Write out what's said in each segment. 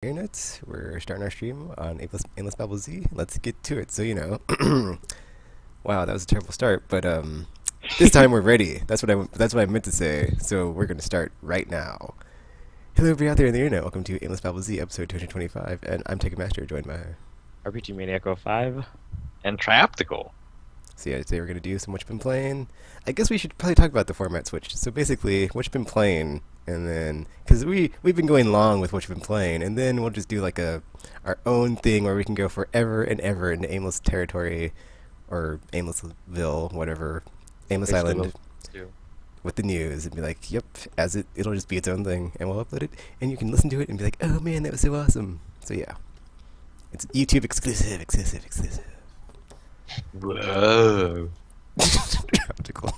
Units. We're starting our stream on Aimless Babble Z. Let's get to it. So wow, that was a terrible start, but this time we're ready. That's what I meant to say. So we're gonna start right now. Hello, everybody out there in the internet. Welcome to Aimless Babble Z, episode 225, and I'm Master, joined by RPG Maniac 05 and Trioptical. So yeah, today we're gonna do some what you've been playing. I guess we should probably talk about the format switch. So basically, what you've been playing, and then because we've been going long with what you've been playing, and then we'll just do like our own thing where we can go forever and ever into aimless territory, or aimlessville, whatever, aimless island, with the news, and be like, yep, it'll just be its own thing, and we'll upload it, and you can listen to it and be like, oh man, that was so awesome. So yeah, it's YouTube exclusive. Whoa. Optical.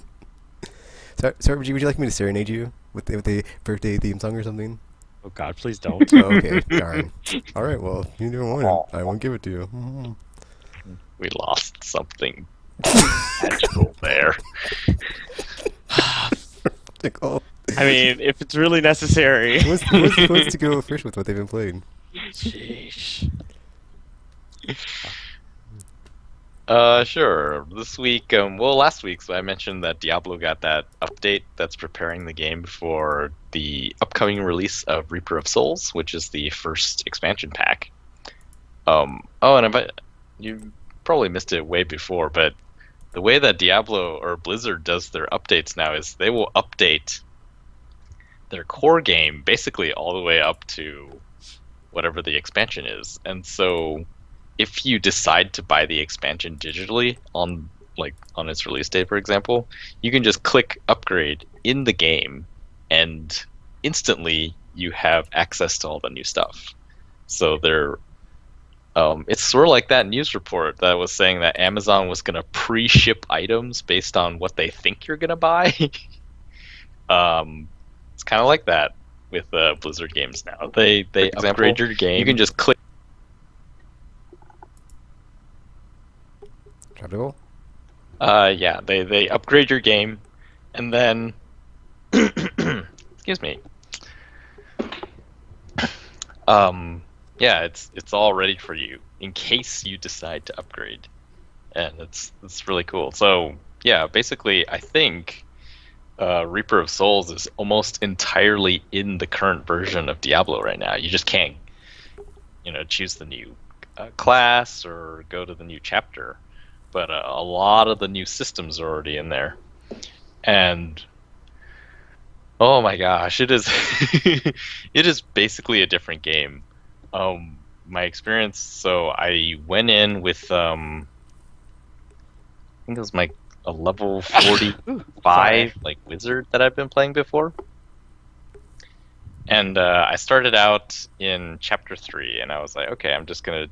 So, would you like me to serenade you with the birthday theme song or something? Oh God, please don't. Oh, okay, darn. All right, well, you don't want it. I won't give it to you. Mm-hmm. We lost something magical there. Optical. I mean, if it's really necessary. What's to go first with what they've been playing? Sheesh. Sure. This week, last week, so I mentioned that Diablo got that update that's preparing the game for the upcoming release of Reaper of Souls, which is the first expansion pack. You probably missed it way before, but the way that Diablo or Blizzard does their updates now is they will update their core game basically all the way up to whatever the expansion is. And so if you decide to buy the expansion digitally on its release date, for example, you can just click upgrade in the game and instantly you have access to all the new stuff. So it's sort of like that news report that was saying that Amazon was going to pre-ship items based on what they think you're going to buy. It's kind of like that with Blizzard games now. They upgrade your game. You can just click. Optical? Yeah, they upgrade your game, and then excuse me. Yeah, it's all ready for you in case you decide to upgrade, and it's really cool. So yeah, basically, I think Reaper of Souls is almost entirely in the current version of Diablo right now. You just can't, choose the new class or go to the new chapter. But a lot of the new systems are already in there, and oh my gosh, it is it is basically a different game. My experience, so I went in with I think it was a level 45 wizard that I've been playing before, and I started out in chapter 3, and I was like, okay, I'm just gonna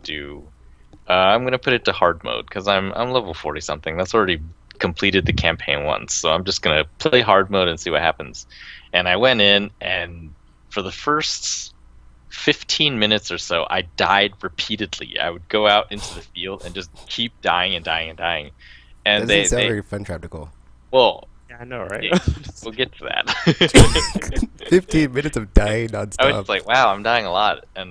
put it to hard mode because I'm level 40 something. That's already completed the campaign once, so I'm just gonna play hard mode and see what happens. And I went in, and for the first 15 minutes or so, I died repeatedly. I would go out into the field and just keep dying and dying and dying. And that doesn't sound very fun, Tropical. Well, yeah, I know, right? We'll get to that. 15 minutes of dying nonstop. I was just like, wow, I'm dying a lot, and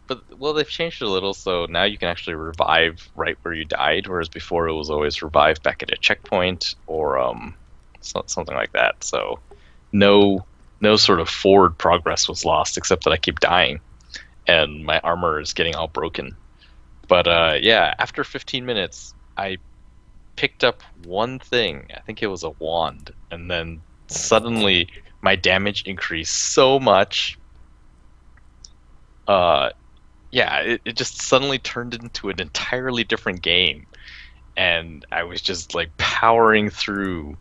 But they've changed it a little, so now you can actually revive right where you died, whereas before it was always revive back at a checkpoint or something like that. So no sort of forward progress was lost, except that I keep dying, and my armor is getting all broken. But yeah, after 15 minutes, I picked up one thing. I think it was a wand, and then suddenly my damage increased so much. Yeah, it just suddenly turned into an entirely different game, and I was just like powering through,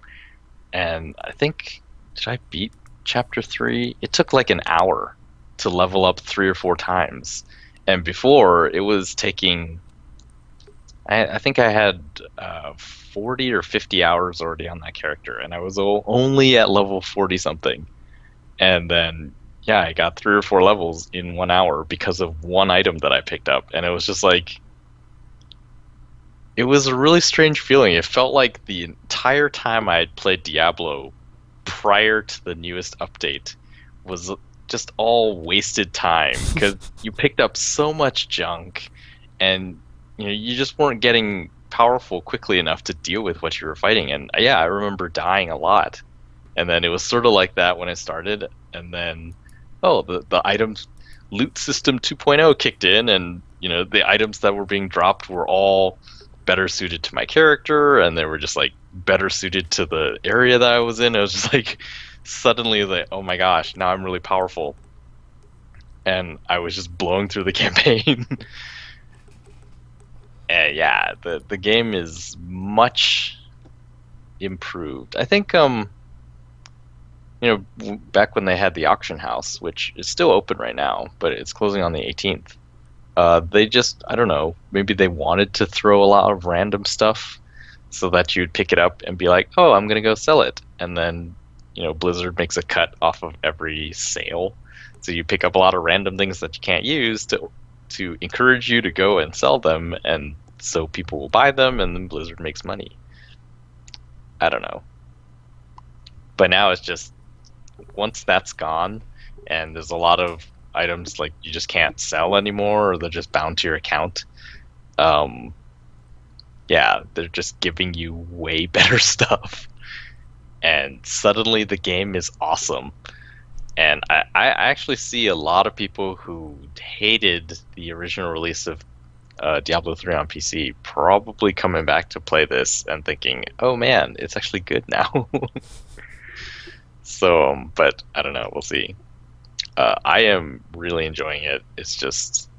and I think, did I beat chapter 3? It took like an hour to level up 3 or 4 times, and before it was taking, I think I had 40 or 50 hours already on that character, and I was only at level 40 something, and then yeah, I got 3 or 4 levels in 1 hour because of one item that I picked up. And it was just like, it was a really strange feeling. It felt like the entire time I had played Diablo prior to the newest update was just all wasted time because you picked up so much junk, and you just weren't getting powerful quickly enough to deal with what you were fighting. And yeah, I remember dying a lot, and then it was sort of like that when it started, and then the items loot system 2.0 kicked in, and the items that were being dropped were all better suited to my character, and they were just like better suited to the area that I was in. It was just like suddenly like, oh my gosh, now I'm really powerful, and I was just blowing through the campaign. And yeah, the game is much improved. I think back when they had the auction house, which is still open right now, but it's closing on the 18th. They just, I don't know, maybe they wanted to throw a lot of random stuff so that you'd pick it up and be like, oh, I'm going to go sell it. And then, Blizzard makes a cut off of every sale. So you pick up a lot of random things that you can't use to encourage you to go and sell them. And so people will buy them, and then Blizzard makes money. I don't know. But now it's just, once that's gone, and there's a lot of items like you just can't sell anymore, or they're just bound to your account. Yeah, they're just giving you way better stuff, and suddenly the game is awesome. And I actually see a lot of people who hated the original release of Diablo 3 on PC probably coming back to play this and thinking, oh man, it's actually good now. So, but I don't know, we'll see. I am really enjoying it. It's just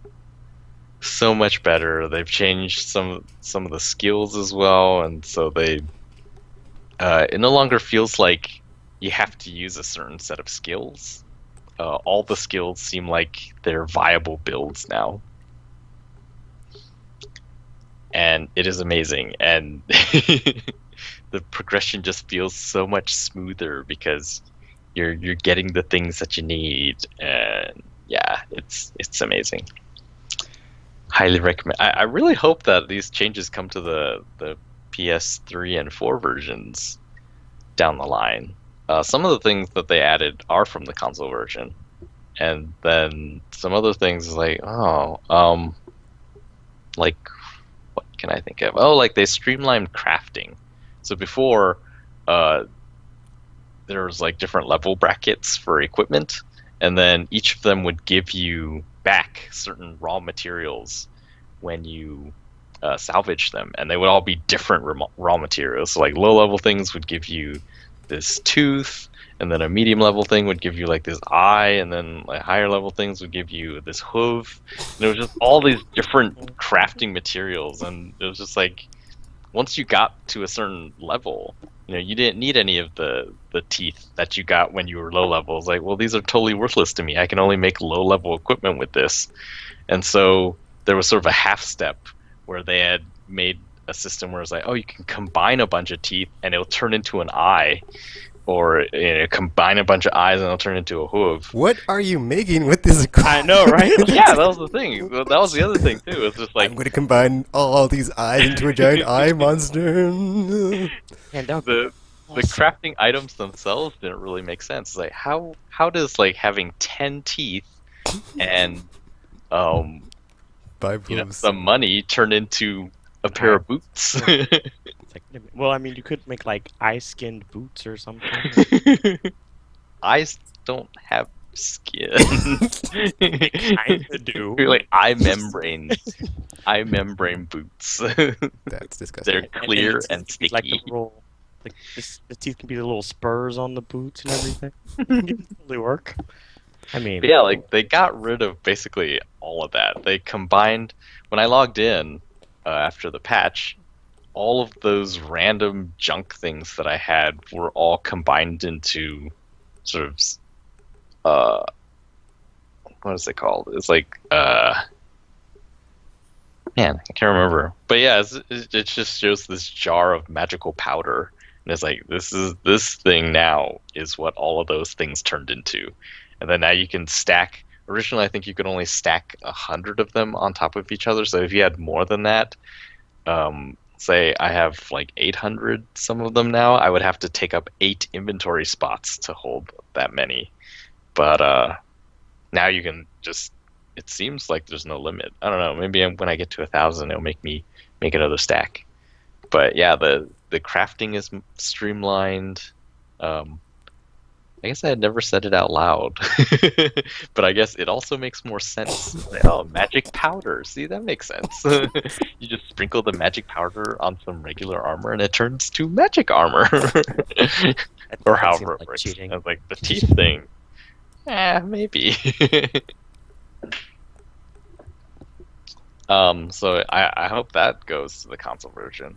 so much better. They've changed some of the skills as well, and so it no longer feels like you have to use a certain set of skills. All the skills seem like they're viable builds now, and it is amazing. And the progression just feels so much smoother because you're getting the things that you need, and yeah, it's amazing. Highly recommend. I really hope that these changes come to the PS3 and 4 versions down the line. Some of the things that they added are from the console version, and then some other things like like what can I think of? Like they streamlined crafting. So before, there was like different level brackets for equipment, and then each of them would give you back certain raw materials when you salvage them, and they would all be different raw materials. So like low level things would give you this tooth, and then a medium level thing would give you like this eye, and then like higher level things would give you this hoof. And it was just all these different crafting materials, and it was just like once you got to a certain level, you didn't need any of the teeth that you got when you were low level. It's like, well, these are totally worthless to me. I can only make low level equipment with this. And so there was sort of a half step where they had made a system where it's like, oh, you can combine a bunch of teeth and it'll turn into an eye, or combine a bunch of eyes and it'll turn into a hoof. What are you making with this? I know, right? Yeah, that was the thing. That was the other thing too. It's just like, I'm going to combine all these eyes into a giant eye monster. And the crafting items themselves didn't really make sense. It's like how does like having 10 teeth and 5 hooves. some money turn into a pair of boots? It's like, well, I mean, you could make like eye-skinned boots or something. Eyes don't have skin. They kinda do. Like eye membrane boots. That's disgusting. They're clear it's and sticky. like the little, the teeth can be the little spurs on the boots and everything. It can totally work. I mean, But yeah, like they got rid of basically all of that. They combined, when I logged in after the patch, all of those random junk things that I had were all combined into sort of what is it called? It's like man, I can't remember. But yeah, it just shows this jar of magical powder, and it's like this thing now is what all of those things turned into. And then now you can stack. Originally, I think you could only stack 100 of them on top of each other. So if you had more than that, say I have like 800 some of them now, I would have to take up 8 inventory spots to hold that many. But now you can just. It seems like there's no limit. I don't know. Maybe when I get to 1,000, it'll make me make another stack. But yeah, the crafting is streamlined. I guess I had never said it out loud, but I guess it also makes more sense. Like, oh, magic powder. See, that makes sense. You just sprinkle the magic powder on some regular armor, and it turns to magic armor, or however it works. Cheating. I was like, the teeth thing. Maybe. So I hope that goes to the console version.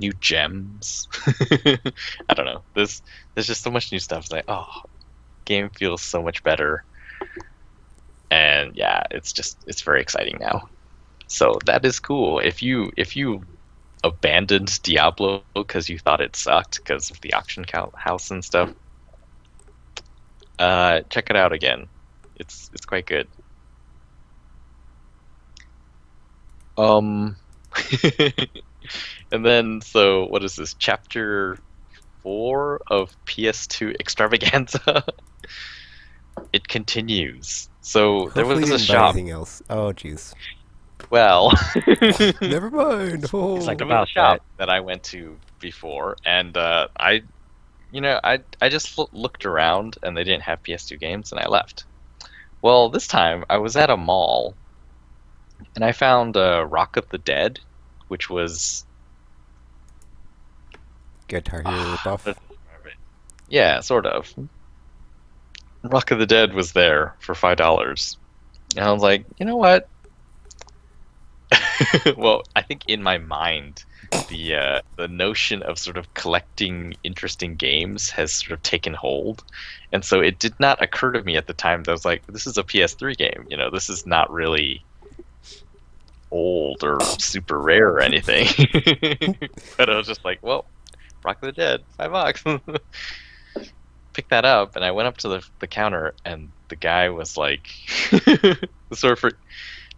New gems. I don't know. There's just so much new stuff. It's like, oh, game feels so much better. And yeah, it's very exciting now. So that is cool. If you abandoned Diablo because you thought it sucked because of the auction house and stuff, check it out again. It's quite good. And then, so what is this? Chapter 4 of PS2 Extravaganza. It continues. So there was a shop. Anything else? Oh, jeez. Well, Never mind. Oh. It's like there was a shop that I went to before, and I just looked around, and they didn't have PS2 games, and I left. Well, this time I was at a mall, and I found Rock of the Dead, which was Guitar Hero ripoff. Yeah, sort of. Rock of the Dead was there for $5, and I was like, you know what? Well, I think in my mind, the notion of sort of collecting interesting games has sort of taken hold, and so it did not occur to me at the time that I was like, this is a PS3 game. You know, this is not really old or super rare or anything. But I was just like, well, Rock of the Dead, $5. Picked that up, and I went up to the counter, and the guy was like, sort of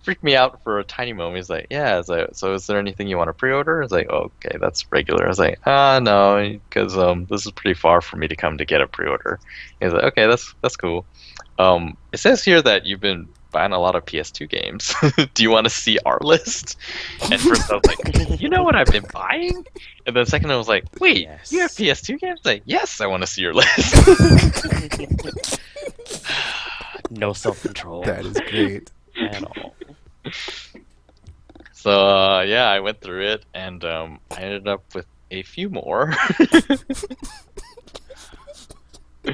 freaked me out for a tiny moment. He's like, yeah, so is there anything you want to pre-order? I was like, oh, okay, that's regular. I was like, no, because this is pretty far for me to come to get a pre-order. He's like, okay, that's cool. It says here that you've been buying a lot of PS2 games. Do you want to see our list? And first I was like, you know what I've been buying? And then second I was like, wait, Yes. you have PS2 games? Like, yes, I want to see your list. No self-control That is great. at all. So yeah, I went through it, and I ended up with a few more.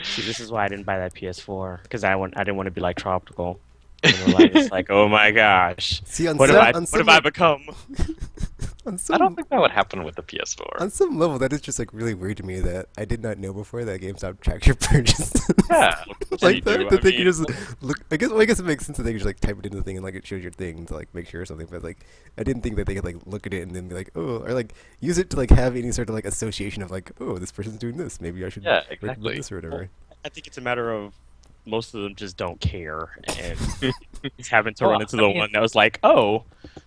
See, this is why I didn't buy that PS4, because I didn't want to be like Tropical. It's like, oh my gosh, See, on what some, have I become? on some, I don't think that would happen with the PS4. on some level, that is just like really weird to me that I did not know before that GameStop tracked your purchase. Yeah, Like you that, do, the I thing you mean- just look. I guess it makes sense that they just like type it into the thing and like it shows your thing to like make sure or something. But like I didn't think that they could like look at it and then be like, oh, or like use it to like have any sort of like association of like, oh, this person's doing this. Maybe I should Yeah, recommend exactly. this or whatever. I think it's a matter of most of them just don't care and just happened to run Well, into I the mean- one that was like, oh,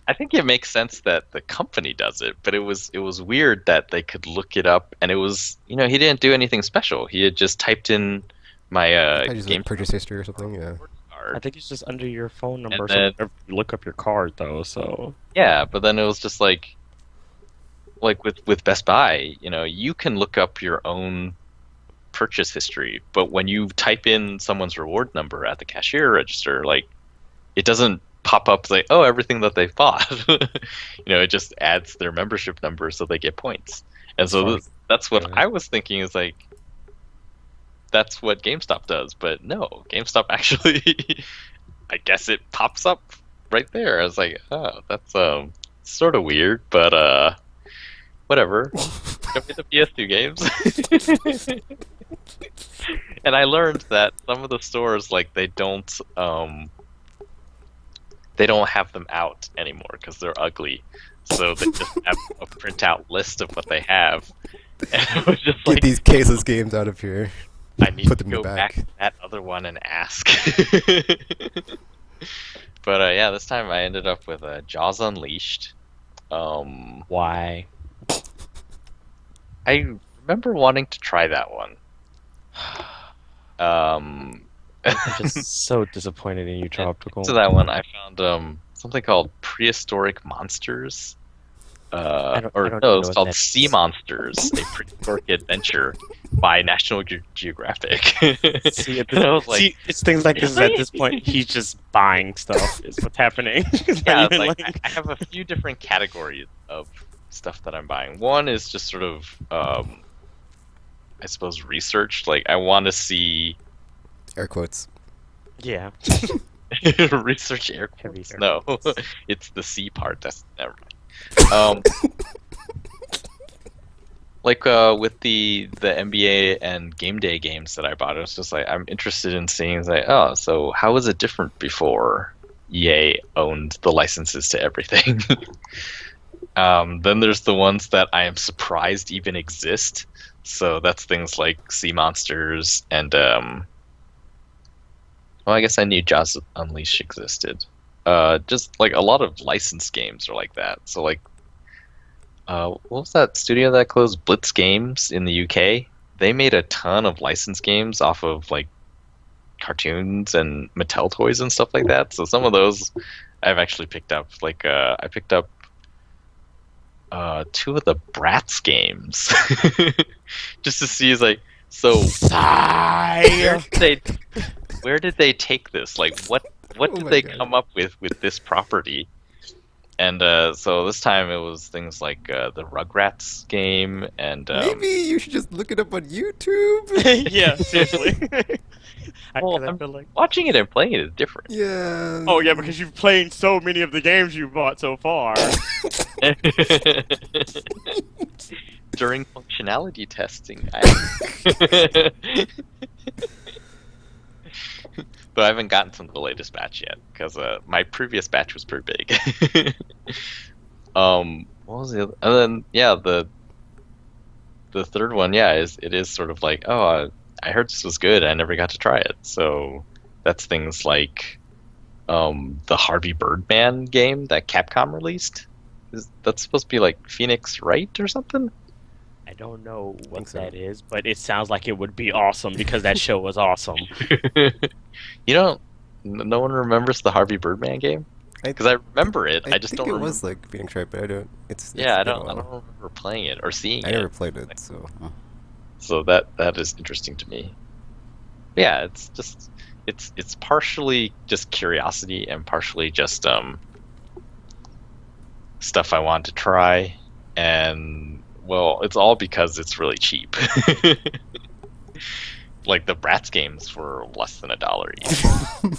I think it makes sense that the company does it, but it was weird that they could look it up, and it was, he didn't do anything special. He had just typed in my I just game like purchase history or something. Yeah. I card. think it's just under your phone number. And So then- whenever you look up your card, though. So Yeah, but then it was just like with Best Buy, you can look up your own purchase history, but when you type in someone's reward number at the cashier register, like it doesn't pop up like, oh, everything that they've bought. It just adds their membership number so they get points. And so Sorry. that's what Yeah. I was thinking is like, that's what GameStop does, but no, GameStop actually, I guess it pops up right there. I was like, oh, that's sort of weird, but whatever. Show me the PS2 games. And I learned that some of the stores, like, they don't have them out anymore because they're ugly. So they just have a printout list of what they have. And it was just Get like, these caseless games out of here. I need put to them in go the back back. to that other one and ask. But yeah, this time I ended up with Jaws Unleashed. why? I remember wanting to try that one. I'm just so disappointed in you, Tropical. To that one, I found something called Prehistoric Monsters. I don't No, even it's know what called that Sea is. Monsters, a prehistoric adventure by National Geographic. See, And I was like, see, it's things like this. really? At this point, he's just buying stuff. Is what's happening. It's yeah, not it's even like I have a few different categories of stuff that I'm buying. One is just sort of, I suppose, research. Like, I want to see Air quotes. yeah. research air Heavy quotes. air No, quotes. it's the C part. That's never mind. Like with the NBA and game day games that I bought, it was just like I'm interested in seeing like, oh, so how was it different before EA owned the licenses to everything? Then there's the ones that I am surprised even exist. So that's things like Sea Monsters and well, I guess I knew Jaws Unleashed existed. Just like a lot of licensed games are like that. So like what was that studio that closed? Blitz Games in the UK. They made a ton of licensed games off of like cartoons and Mattel toys and stuff like that. So some of those I've actually picked up. Like I picked up two of the Bratz games just to see is like so where did they take this? Like what Oh did my they God. come up with this property? And so this time it was things like the Rugrats game and Maybe you should just look it up on YouTube. Yeah, seriously. Well, I feel like. watching it and playing it is different. Yeah. Oh yeah, because you've played so many of the games you bought so far. During functionality testing, but I haven't gotten to the latest batch yet because my previous batch was pretty big. What was the other? And then yeah, the third one, yeah, it is sort of like, oh, I heard this was good. I never got to try it. So that's things like the Harvey Birdman game that Capcom released. That's supposed to be like Phoenix Wright or something? I don't know what think so. that is, but it sounds like it would be awesome because that show was awesome. You don't. No one remembers the Harvey Birdman game because I remember it. I just think don't. it remember. was like Phoenix Wright, but I don't. It's Yeah, I been a don't. I while. don't remember playing it or seeing I it. never played it, so. So that is interesting to me. Yeah, it's just it's partially just curiosity and partially just stuff I want to try, and well, it's all because it's really cheap. Like the Bratz games were less than $1 each.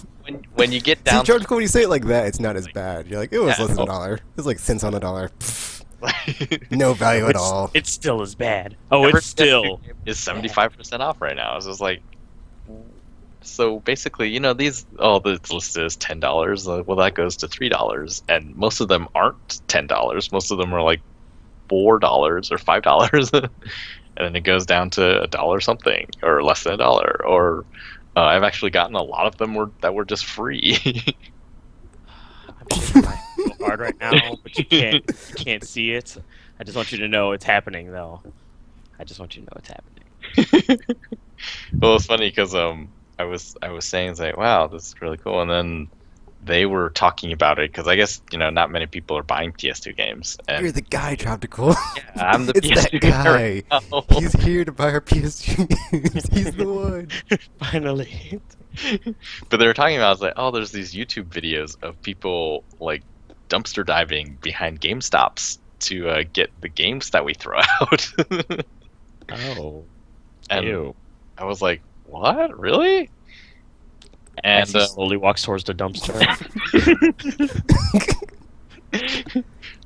when you get down, See, George, when you say it like that, it's not as bad. You're like, it was Yeah, less than $1. It was like cents on the dollar. Pfft, no value at all. It's still as bad. Oh, Every it's still. is 75% off right now. So it's like, so basically, you know, these it's listed as $10. Well, that goes to $3, and most of them aren't $10. Most of them are like $4 or $5, and then it goes down to $1 something or less than $1. Or I've actually gotten a lot of them that were just free. I'm shaking my head so hard right now, but you can't see it. I just want you to know it's happening, though. I just want you to know it's happening. Well, it's funny because I was saying, it's like, wow, this is really cool, and then they were talking about it because I guess, you know, not many people are buying PS2 games. And You're the guy, Tropical. yeah, I'm the It's PS2 that guy. right now. He's here to buy our PS2 games. He's the one. Finally. But they were talking about, I was like, oh, there's these YouTube videos of people like dumpster diving behind GameStops to get the games that we throw out. Oh. And Ew. I was like, what? Really? As And he slowly walks towards the dumpster.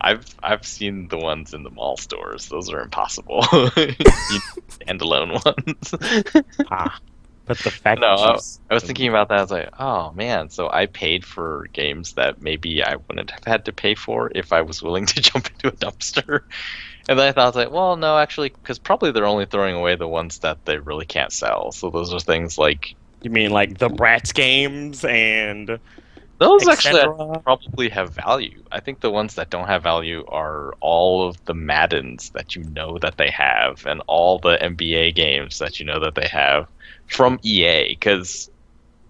I've seen the ones in the mall stores. Those are impossible. You need standalone ones. But the fact No, that I was thinking about that. I was like, oh man, so I paid for games that maybe I wouldn't have had to pay for if I was willing to jump into a dumpster. And then I thought, I was like, well, no, actually, because probably they're only throwing away the ones that they really can't sell. So those are things like, you mean like the Bratz games and Those actually etc. probably have value. I think the ones that don't have value are all of the Maddens that you know that they have, and all the NBA games that you know that they have from EA. Because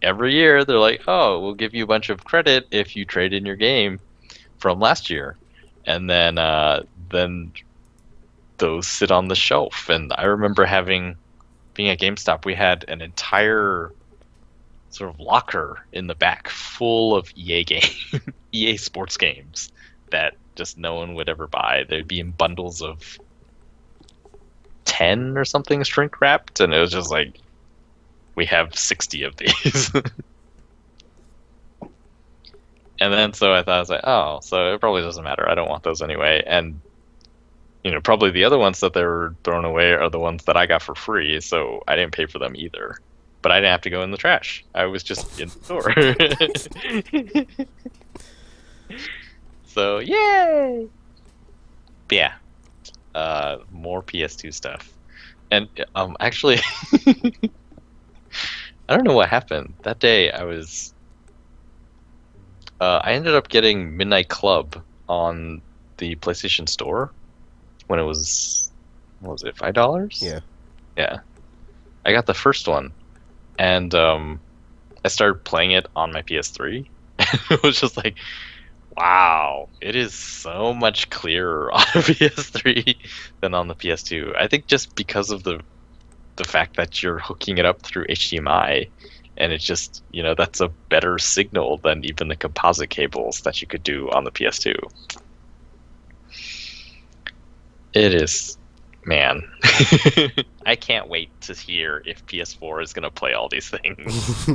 every year they're like, "Oh, we'll give you a bunch of credit if you trade in your game from last year," and then those sit on the shelf. And I remember being at GameStop, we had an entire sort of locker in the back full of EA sports games that just no one would ever buy. They'd be in bundles of 10 or something shrink wrapped, and it was just like, we have 60 of these. And then so I thought, I was like, oh, so it probably doesn't matter. I don't want those anyway. And probably the other ones that they were thrown away are the ones that I got for free, so I didn't pay for them either. But I didn't have to go in the trash. I was just in the store. So, yay! But yeah, more PS2 stuff. And actually, I don't know what happened. That day I ended up getting Midnight Club on the PlayStation Store when it was, what was it, $5? Yeah. Yeah. I got the first one. And I started playing it on my PS3. It was just like, wow, it is so much clearer on a PS3 than on the PS2. I think just because of the fact that you're hooking it up through HDMI, and it's just, that's a better signal than even the composite cables that you could do on the PS2. It is, man. I can't wait to hear if PS4 is going to play all these things.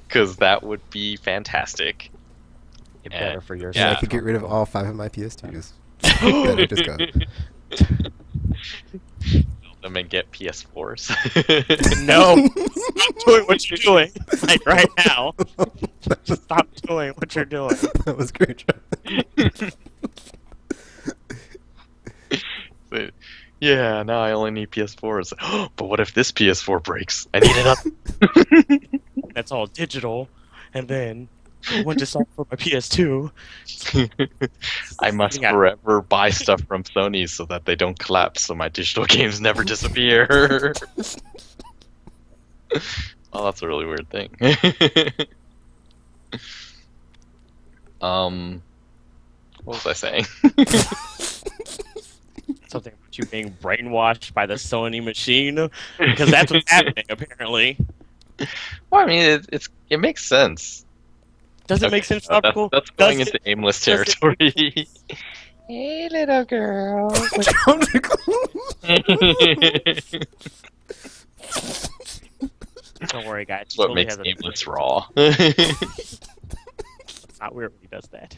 Because that would be fantastic. Get better for your Yeah, I could get rid of all 5 of my PS2s. That I just got. Them and get PS4s. No, stop doing what you're doing, like right now. Stop doing what you're doing. That was great. But, yeah, now I only need PS4s. But what if this PS4 breaks? I need it up. That's all digital, and then one just off for my PS2. I must forever buy stuff from Sony so that they don't collapse, so my digital games never disappear. Oh, that's a really weird thing. What was I saying? Something about you being brainwashed by the Sony Machine, because that's what's happening apparently. Well, I mean, it makes sense. Does it make sense, Tropical? That's going into aimless territory. Hey, little girl. Don't worry, guys. What makes aimless raw? It's not weird when he does that.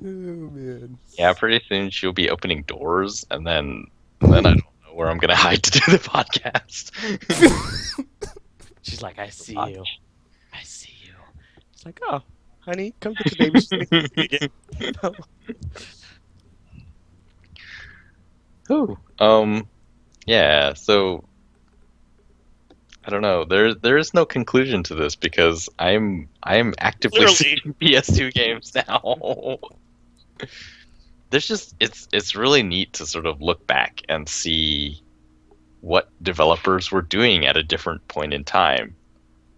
Oh man. Yeah, pretty soon she'll be opening doors, and then I don't know where I'm gonna hide to do the podcast. She's like, I see you. I see you. It's like, oh, honey, come get your baby. She's gonna see you again. Ooh. Yeah, so I don't know. There is no conclusion to this because I am actively seeing PS2 games now. There's just it's really neat to sort of look back and see what developers were doing at a different point in time.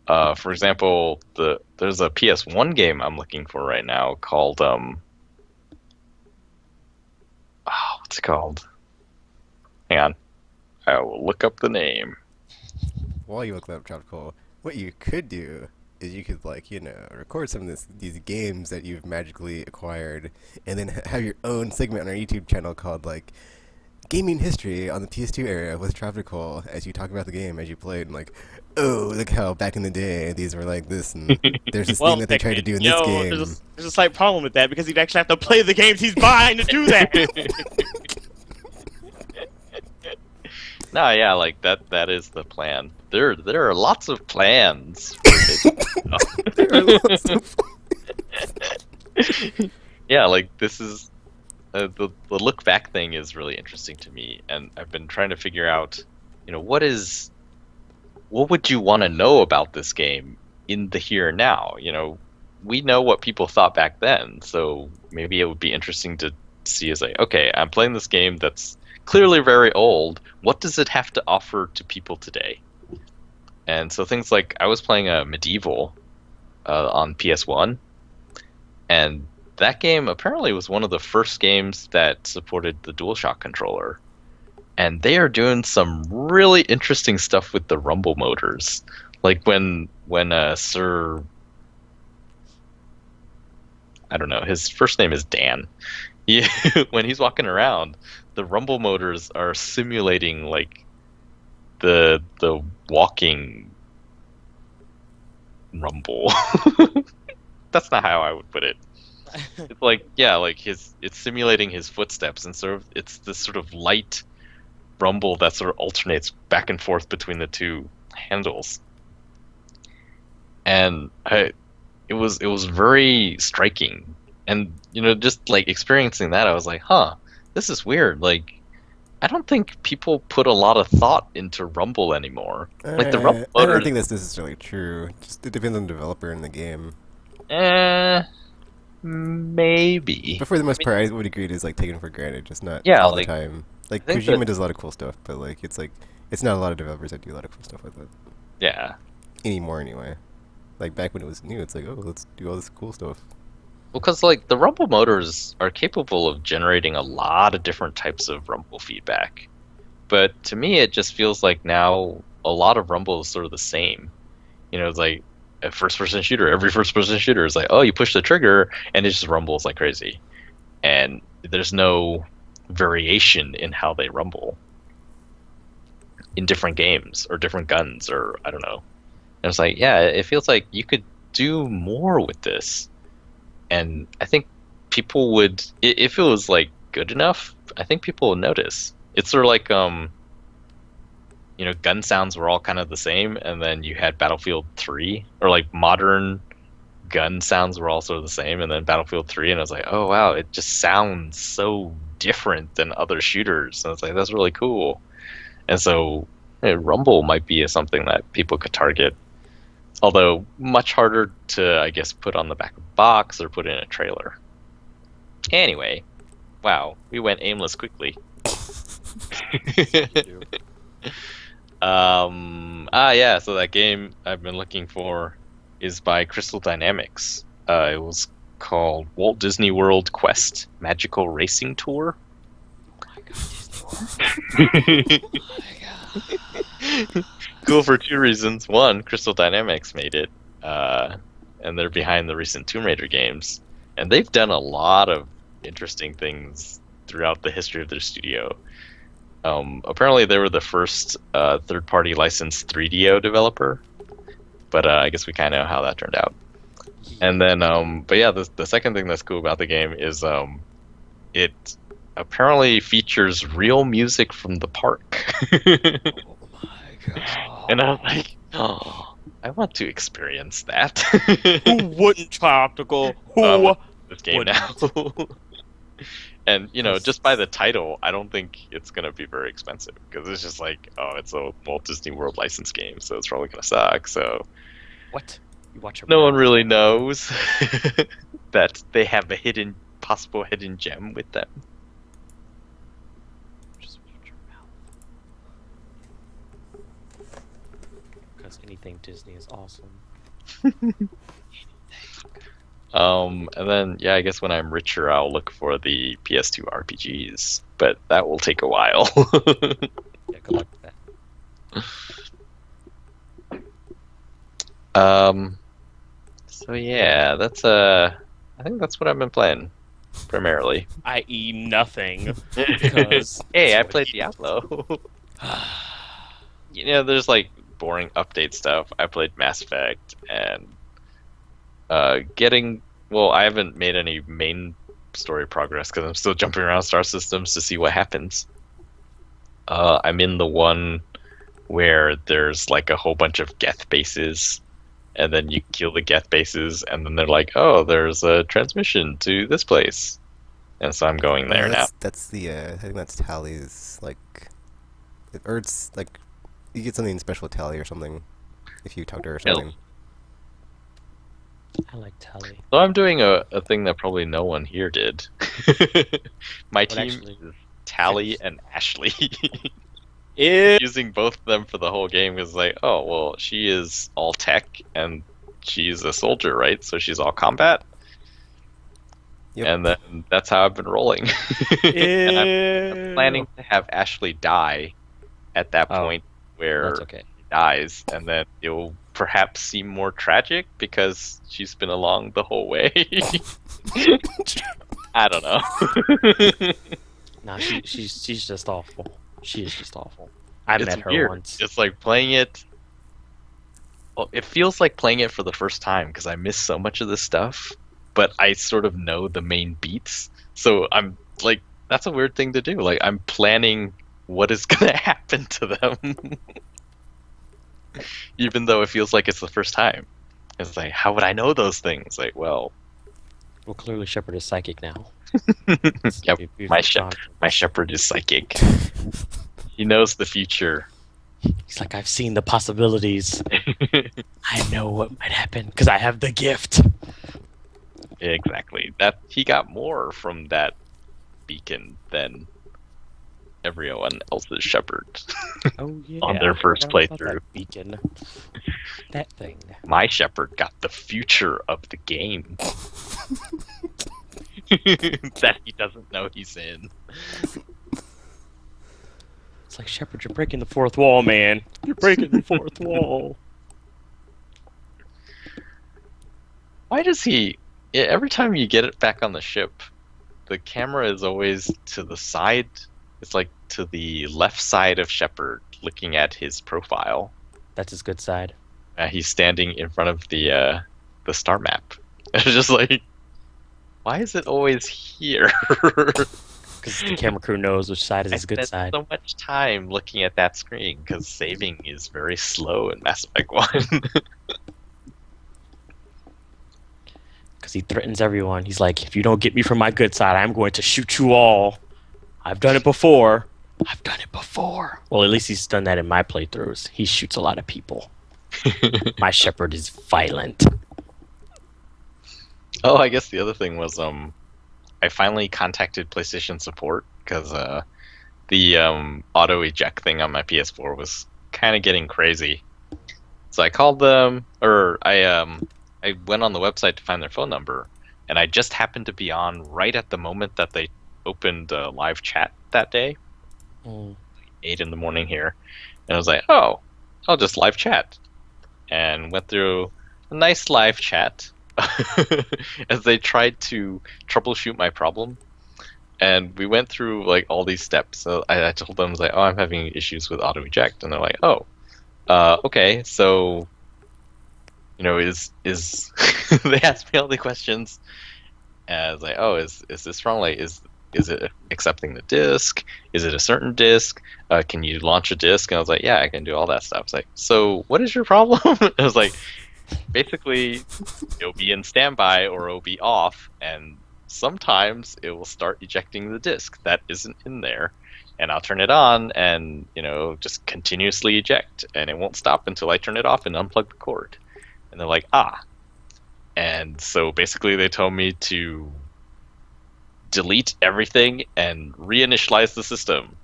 For example, there's a PS1 game I'm looking for right now called what's it called? Hang on, I will look up the name. While you look that up, Tropical, what you could do is you could, like, record some of these games that you've magically acquired, and then have your own segment on our YouTube channel called, like, Gaming History on the PS2 era with Tropical, as you talk about the game as you played, and like, oh, look how back in the day these were like this, and there's this thing that they tried to do in this game. There's a slight problem with that, because he'd actually have to play the games he's buying to do that. No, yeah, like that is the plan. There are lots of plans. There are lots of Yeah, like this is the look back thing is really interesting to me, and I've been trying to figure out, what would you want to know about this game in the here and now? We know what people thought back then, so maybe it would be interesting to see as like, okay, I'm playing this game that's clearly very old. What does it have to offer to people today? And so things like, I was playing a Medieval on PS1, and that game apparently was one of the first games that supported the DualShock controller. And they are doing some really interesting stuff with the rumble motors. Like when Sir, I don't know, his first name is Dan. When he's walking around, the rumble motors are simulating like the walking rumble. That's not how I would put it. It's like, yeah, like it's simulating his footsteps, and sort of it's this sort of light rumble that sort of alternates back and forth between the two handles. And it was very striking. And just like experiencing that, I was like, huh, this is weird. Like, I don't think people put a lot of thought into rumble anymore. Like the rumble I don't motors, think that's necessarily true. Just it depends on the developer and the game. maybe. But for the most part, I would agree it is like taken for granted, just not Yeah, all the like, time. Like I think Kojima that- does a lot of cool stuff, but like it's not a lot of developers that do a lot of cool stuff like that Yeah. anymore. Anyway, like back when it was new, it's like, oh, let's do all this cool stuff. Well, because like the rumble motors are capable of generating a lot of different types of rumble feedback, but to me it just feels like now a lot of rumble is sort of the same. It's like a first-person shooter. Every first-person shooter is like, oh, you push the trigger and it just rumbles like crazy, and there's no variation in how they rumble in different games or different guns, or I don't know. And it's like, yeah, it feels like you could do more with this. And I think people would, if it was like good enough, I think people would notice. It's sort of like, gun sounds were all kind of the same, and then you had Battlefield 3, or like modern gun sounds were all sort of the same, and then Battlefield 3, and I was like, oh wow, it just sounds so different than other shooters. And it's like, that's really cool. And so Rumble might be something that people could target. Although much harder to, I guess, put on the back of a box or put in a trailer. Anyway, wow, we went aimless quickly. Yeah, so that game I've been looking for is by Crystal Dynamics. It was called Walt Disney World Quest Magical Racing Tour. Oh my god, Disney World. Oh my god. Cool for two reasons. One, Crystal Dynamics made it, and they're behind the recent Tomb Raider games, and they've done a lot of interesting things throughout the history of their studio. Apparently, they were the first third-party licensed 3DO developer, but I guess we kind of know how that turned out. And then, but yeah, the second thing that's cool about the game is it apparently features real music from the park. Oh my god. And I'm like, oh, I want to experience that. Who wouldn't, Tactical? Who This game wouldn't? now. And, just by the title, I don't think it's going to be very expensive. Because it's just like, oh, it's a Walt Disney World license game, so it's probably going to suck. So What? You watch your no one mouth. really knows that they have a possible hidden gem with them. Just watch your mouth. Because anything Disney is awesome. And then, yeah, I guess when I'm richer, I'll look for the PS2 RPGs, but that will take a while. Yeah, good luck with that. So yeah, that's I think that's what I've been playing, primarily. I.e. nothing. Because Hey, I played Diablo. There's like boring update stuff. I played Mass Effect and I haven't made any main story progress because I'm still jumping around star systems to see what happens. I'm in the one where there's like a whole bunch of Geth bases, and then you kill the Geth bases, and then they're like, oh, there's a transmission to this place. and so I'm going there now. That's the I think that's Tally's or it's like you get something special with Tally or something if you talk to her or something. I like Tally. So I'm doing a thing that probably no one here did. My team is Tally and Ashley. Using both of them for the whole game is like, oh, well, she is all tech and she's a soldier, right? So she's all combat. Yep. And then that's how I've been rolling. And I'm planning to have Ashley die at that point where she dies, and then it'll perhaps seem more tragic because she's been along the whole way. I don't know. Nah, she's just awful. She is just awful. I met her weird. once. It's like playing it. Well, it feels like playing it for the first time because I miss so much of this stuff, but I sort of know the main beats. So I'm like, that's a weird thing to do. Like, I'm planning what is going to happen to them. Even though it feels like it's the first time. It's like, how would I know those things? Like, well, clearly Shepard is psychic now. Yep, my Shepard is psychic. He knows the future. He's like, I've seen the possibilities. I know what might happen because I have the gift. Exactly. That he got more from that beacon than everyone else's Shepard. Oh yeah. On their first playthrough. That beacon. That thing. My Shepard got the future of the game. That he doesn't know he's in. It's like, Shepard, you're breaking the fourth wall, man. You're breaking the fourth wall. Why does he... Every time you get it back on the ship, the camera is always to the side. It's like to the left side of Shepard, looking at his profile. That's his good side. He's standing in front of the star map. It's just like, why is it always here? Because the camera crew knows which side is his good side. I spent so much time looking at that screen because saving is very slow in Mass Effect 1. Because he threatens everyone. He's like, if you don't get me from my good side, I'm going to shoot you all. I've done it before. Well, at least he's done that in my playthroughs. He shoots a lot of people. My Shepard is violent. Oh, I guess the other thing was I finally contacted PlayStation support because the auto eject thing on my PS4 was kind of getting crazy. So I called them, or I went on the website to find their phone number, and I just happened to be on right at the moment that they opened live chat that day. 8 in the morning here, and I was like, oh, I'll just live chat, and went through a nice live chat as they tried to troubleshoot my problem. And we went through like all these steps. So I told them, I was like, oh, I'm having issues with auto eject, and they're like, oh, okay, so is they asked me all the questions, and I was like, oh, is this wrong? Like, is it accepting the disk? Is it a certain disk? Can you launch a disk? And I was like, yeah, I can do all that stuff. It's like, so what is your problem? I was like, basically, it'll be in standby or it'll be off, and sometimes it will start ejecting the disk that isn't in there, and I'll turn it on and just continuously eject, and it won't stop until I turn it off and unplug the cord. And they're like, and so basically they told me to delete everything and reinitialize the system.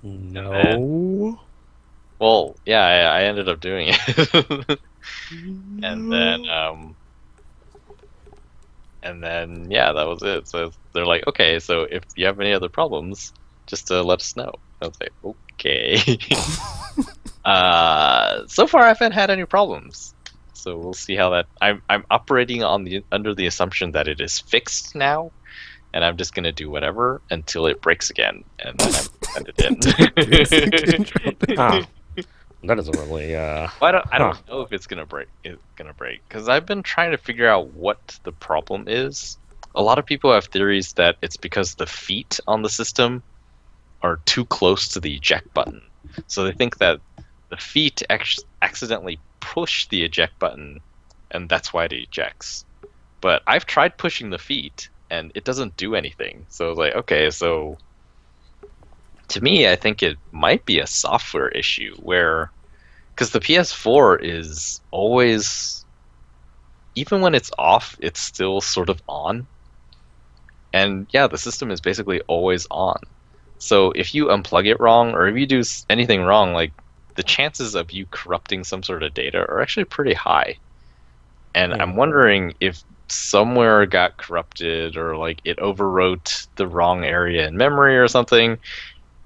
No. Well, yeah, I ended up doing it. And then yeah, that was it. So they're like, okay, so if you have any other problems, just let us know. I was like, okay. So far I haven't had any problems, so we'll see how that. I'm operating under the assumption that it is fixed now, and I'm just gonna do whatever until it breaks again, and then I'm send it in. That doesn't really. I don't know if it's gonna break. Because I've been trying to figure out what the problem is. A lot of people have theories that it's because the feet on the system are too close to the eject button, so they think that the feet accidentally push the eject button, and that's why it ejects. But I've tried pushing the feet, and it doesn't do anything. So I was like, okay, so to me, I think it might be a software issue where, because the PS4 is always, even when it's off, it's still sort of on. And yeah, the system is basically always on. So if you unplug it wrong, or if you do anything wrong, like the chances of you corrupting some sort of data are actually pretty high. And I'm wondering if somewhere got corrupted, or like it overwrote the wrong area in memory or something.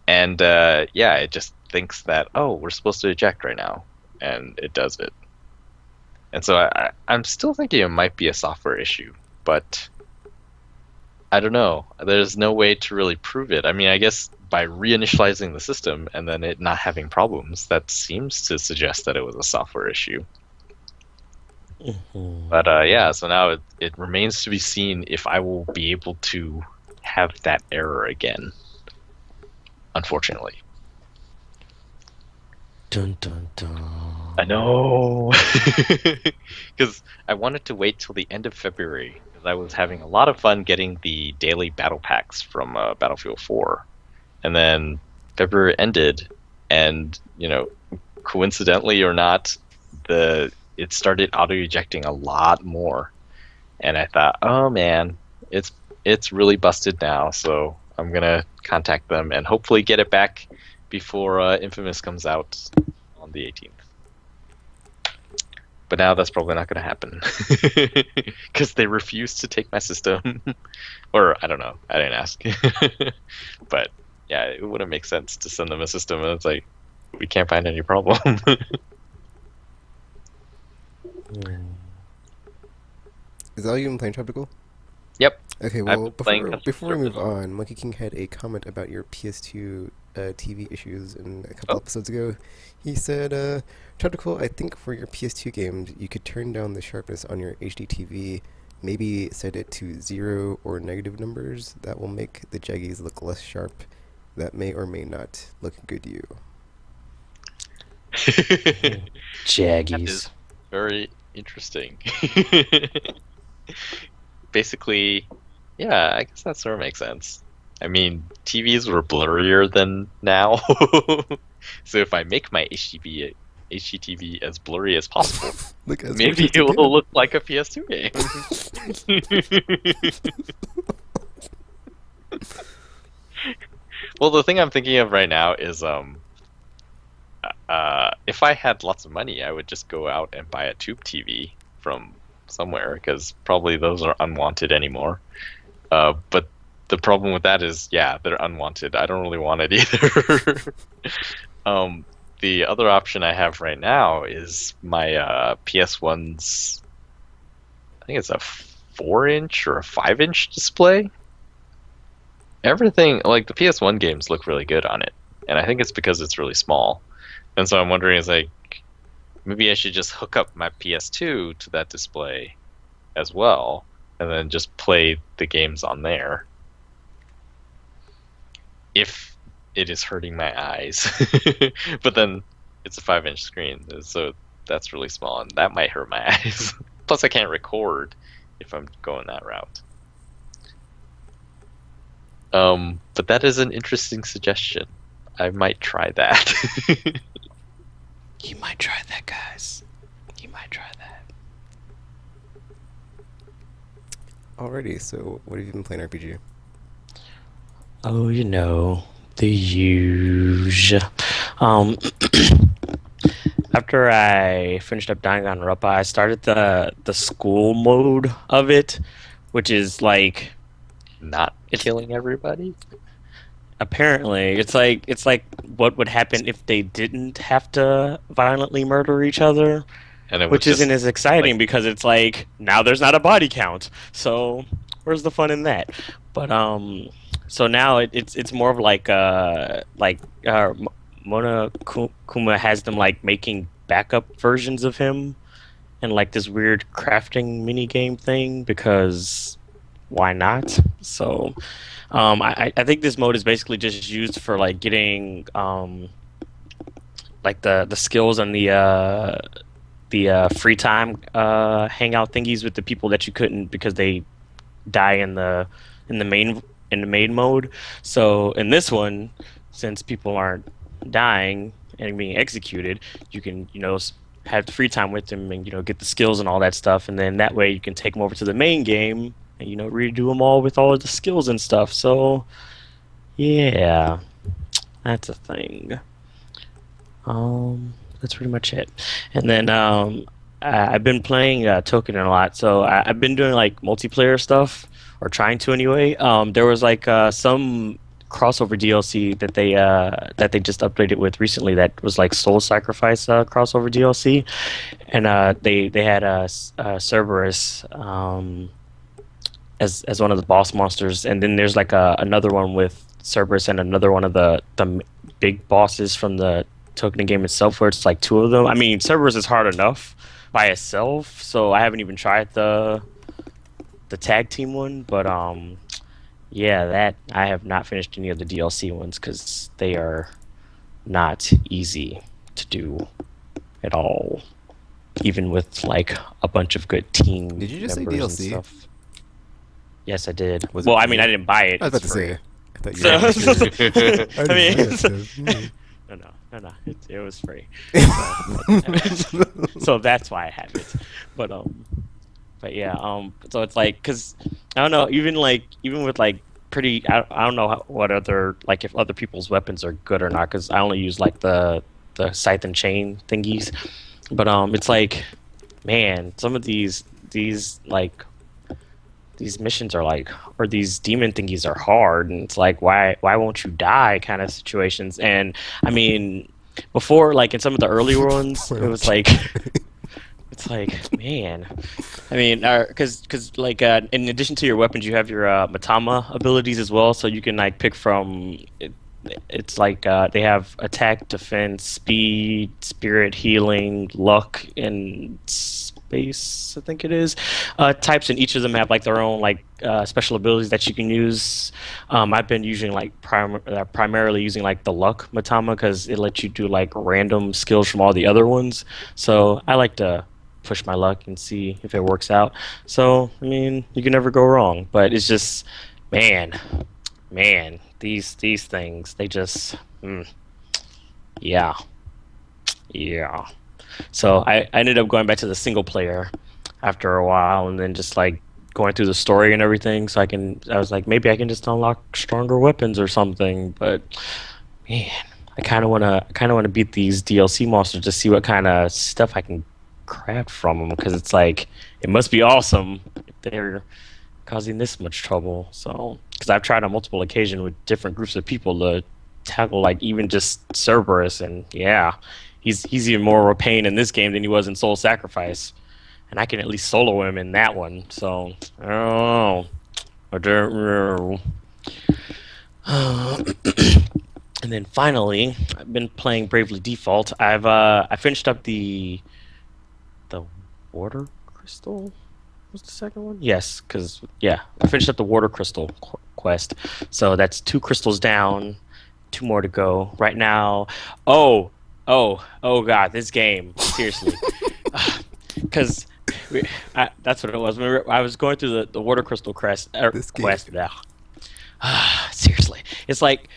And yeah, it just thinks that, oh, we're supposed to eject right now, and it does it. And so I'm still thinking it might be a software issue, but I don't know. There's no way to really prove it. I mean, I guess by reinitializing the system and then it not having problems, that seems to suggest that it was a software issue. But yeah, so now it remains to be seen if I will be able to have that error again, unfortunately. Dun, dun, dun. I know. Because I wanted to wait till the end of February, because I was having a lot of fun getting the daily battle packs from Battlefield 4. And then February ended, and, you know, coincidentally or not, it started auto-ejecting a lot more. And I thought, oh man, it's really busted now, so I'm going to contact them and hopefully get it back before Infamous comes out on the 18th. But now that's probably not going to happen because they refuse to take my system. Or I don't know. I didn't ask. But yeah, it wouldn't make sense to send them a system and it's like, we can't find any problem. Is that all you've been playing, Tropical? Yep. Okay, well, before we move on, Monkey King had a comment about your PS2 TV issues in a couple episodes ago. He said, Tropical, I think for your PS2 games, you could turn down the sharpness on your HD TV, maybe set it to 0 or negative numbers. That will make the jaggies look less sharp. That may or may not look good to you. Jaggies. That is very interesting. Basically, yeah, I guess that sort of makes sense. I mean, TVs were blurrier than now. So if I make my HDTV as blurry as possible, maybe it will look like a PS2 game. Well, the thing I'm thinking of right now is if I had lots of money, I would just go out and buy a tube TV from somewhere, because probably those are unwanted anymore. But the problem with that is, yeah, they're unwanted. I don't really want it either. The other option I have right now is my PS1's, I think it's a 4-inch or a 5-inch display. Everything, like the PS1 games look really good on it. And I think it's because it's really small. And so I'm wondering, is like, maybe I should just hook up my PS2 to that display as well, and then just play the games on there. If it is hurting my eyes. But then it's a 5-inch screen, so that's really small, and that might hurt my eyes. Plus I can't record if I'm going that route. But that is an interesting suggestion. I might try that. You might try that, guys. You might try that. Alrighty, so what have you been playing RPG? Oh, you know, the usual. After I finished up Danganronpa, I started the school mode of it, which is like not killing everybody. Apparently, it's like what would happen if they didn't have to violently murder each other, And which isn't as exciting because it's like now there's not a body count. So where's the fun in that? But so now it's more of like Monakoo Kumba has them like making backup versions of him and like this weird crafting mini game thing, because why not? So I think this mode is basically just used for like getting like the skills and the free time hangout thingies with the people that you couldn't because they die in the main mode. So in this one, since people aren't dying and being executed, you can have free time with them and get the skills and all that stuff, and then that way you can take them over to the main game and redo them all with all of the skills and stuff. So yeah, that's a thing. That's pretty much it. And then I've been playing Toukiden a lot, so I've been doing like multiplayer stuff, or trying to anyway. There was like some crossover DLC that they just updated with recently that was like Soul Sacrifice crossover DLC, and they had Cerberus as one of the boss monsters, and then there's like another one with Cerberus and another one of the big bosses from the Toukiden game itself, where it's like two of them. I mean, Cerberus is hard enough by itself, so I haven't even tried the tag team one, but yeah, that I have not finished any of the DLC ones because they are not easy to do at all, even with like a bunch of good team. Did you just say members DLC? and stuff. Yes, I did. Was Well, it I mean, free? I didn't buy it. I was about It's to free. say. I thought you were I mean, mean, no, it was free. So that's why I have it. But yeah, so it's like, cause I don't know, even with like pretty, I don't know what other, like if other people's weapons are good or not, cause I only use like the scythe and chain thingies. But it's like, man, some of these like these missions are like, or these demon thingies are hard, and it's like, why won't you die kind of situations. And I mean, before, like in some of the earlier ones, it was like it's like, man, I mean, because like in addition to your weapons, you have your Matama abilities as well, so you can like pick from it's like they have attack, defense, speed, spirit, healing, luck, and space, I think it is, types, and each of them have like their own like special abilities that you can use. I've been using like primarily using like the luck Matama because it lets you do like random skills from all the other ones. So I like to push my luck and see if it works out. So I mean, you can never go wrong. But it's just, man, these things, they just, yeah. So I ended up going back to the single player after a while, and then just like going through the story and everything. So I was like, maybe I can just unlock stronger weapons or something. But man, I kind of wanna beat these DLC monsters to see what kind of stuff I can craft from them, because it's like, it must be awesome if they're causing this much trouble. So, because I've tried on multiple occasions with different groups of people to tackle like even just Cerberus, and yeah, he's even more of a pain in this game than he was in Soul Sacrifice, and I can at least solo him in that one. So I don't know. And then finally, I've been playing Bravely Default. I finished up the Water Crystal. Was the second one? Yes, because I finished up the Water Crystal quest. So that's 2 crystals down, 2 more to go. Right now, oh god, this game, seriously, because that's what it was. I was going through the Water Crystal quest. Seriously, it's like,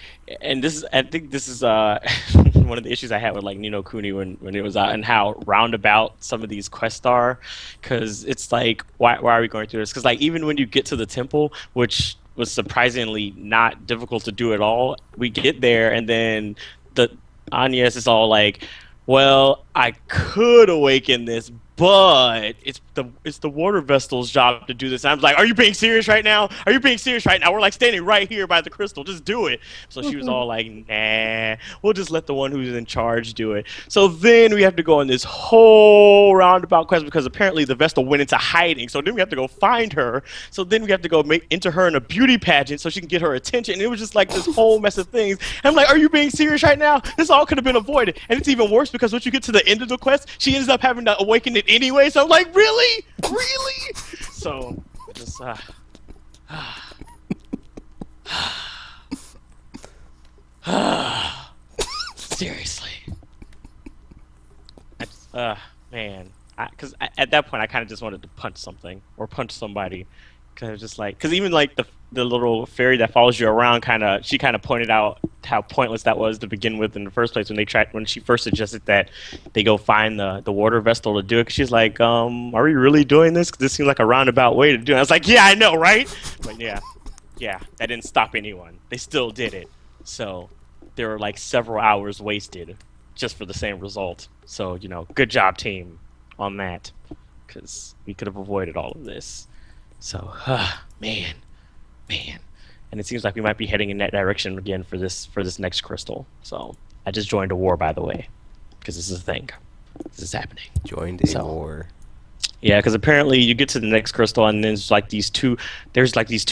and I think this is one of the issues I had with like Ni no Kuni when it was out, and how roundabout some of these quests are, because it's like, why are we going through this? Because like, even when you get to the temple, which was surprisingly not difficult to do at all, we get there, and then the Agnes is all like, well, I could awaken this, but it's the water vessel's job to do this. And I was like, are you being serious right now? We're like standing right here by the crystal. Just do it. So she was all like, nah, we'll just let the one who's in charge do it. So then we have to go on this whole roundabout quest, because apparently the Vestal went into hiding. So then we have to go find her. So then we have to go enter her in a beauty pageant so she can get her attention. And it was just like this whole mess of things. And I'm like, are you being serious right now? This all could have been avoided. And it's even worse because once you get to the end of the quest, she ends up having to awaken it anyway. So I'm like, really? So just seriously, I just, man, because at that point I kind of just wanted to punch something or punch somebody, Cause just like, cause even like the little fairy that follows you around, she kind of pointed out how pointless that was to begin with in the first place when she first suggested that they go find the water vessel to do it. 'Cause she's like, are we really doing this? 'Cause this seems like a roundabout way to do it. I was like, yeah, I know, right? But yeah, that didn't stop anyone. They still did it. So there were like several hours wasted just for the same result. So good job, team, on that, because we could have avoided all of this. So, man, and it seems like we might be heading in that direction again for this next crystal. So, I just joined a war, by the way, because this is a thing. This is happening. Joined a war. Yeah, because apparently you get to the next crystal, and there's like these two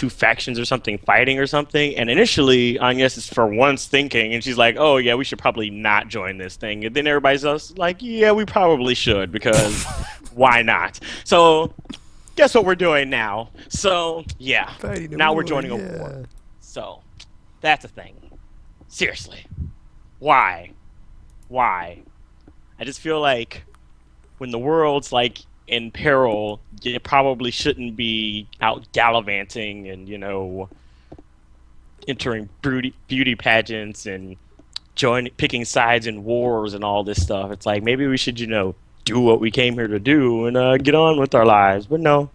factions or something fighting or something. And initially, Agnes is for once thinking, and she's like, "Oh yeah, we should probably not join this thing." And then everybody's else like, "Yeah, we probably should because why not?" So. Guess what we're doing now? So, yeah. Now we're joining a war. So, that's a thing. Seriously. Why? I just feel like when the world's like in peril, you probably shouldn't be out gallivanting and, entering beauty pageants and picking sides in wars and all this stuff. It's like maybe we should, do what we came here to do and get on with our lives. But no,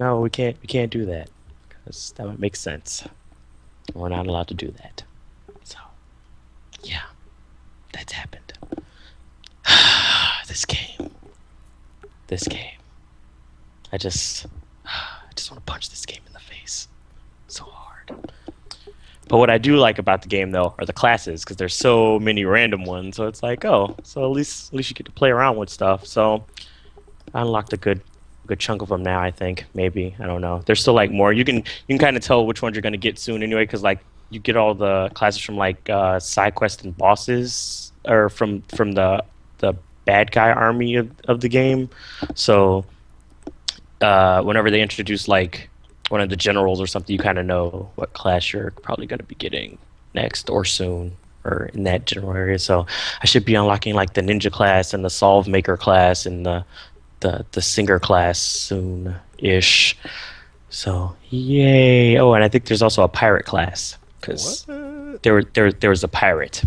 we can't do that because that would make sense. We're not allowed to do that. So, yeah, that's happened. This game. I just want to punch this game in the face so hard. But what I do like about the game, though, are the classes, because there's so many random ones. So it's like, so at least you get to play around with stuff. So I unlocked a good chunk of them now. I think maybe I don't know. There's still like more. You can kind of tell which ones you're gonna get soon anyway, because like you get all the classes from like side quests and bosses, or from the bad guy army of the game. So whenever they introduce like one of the generals or something, you kind of know what class you're probably going to be getting next or soon, or in that general area. So I should be unlocking like the ninja class and the solve maker class and the singer class soon-ish. So yay! Oh, and I think there's also a pirate class, because there was a pirate,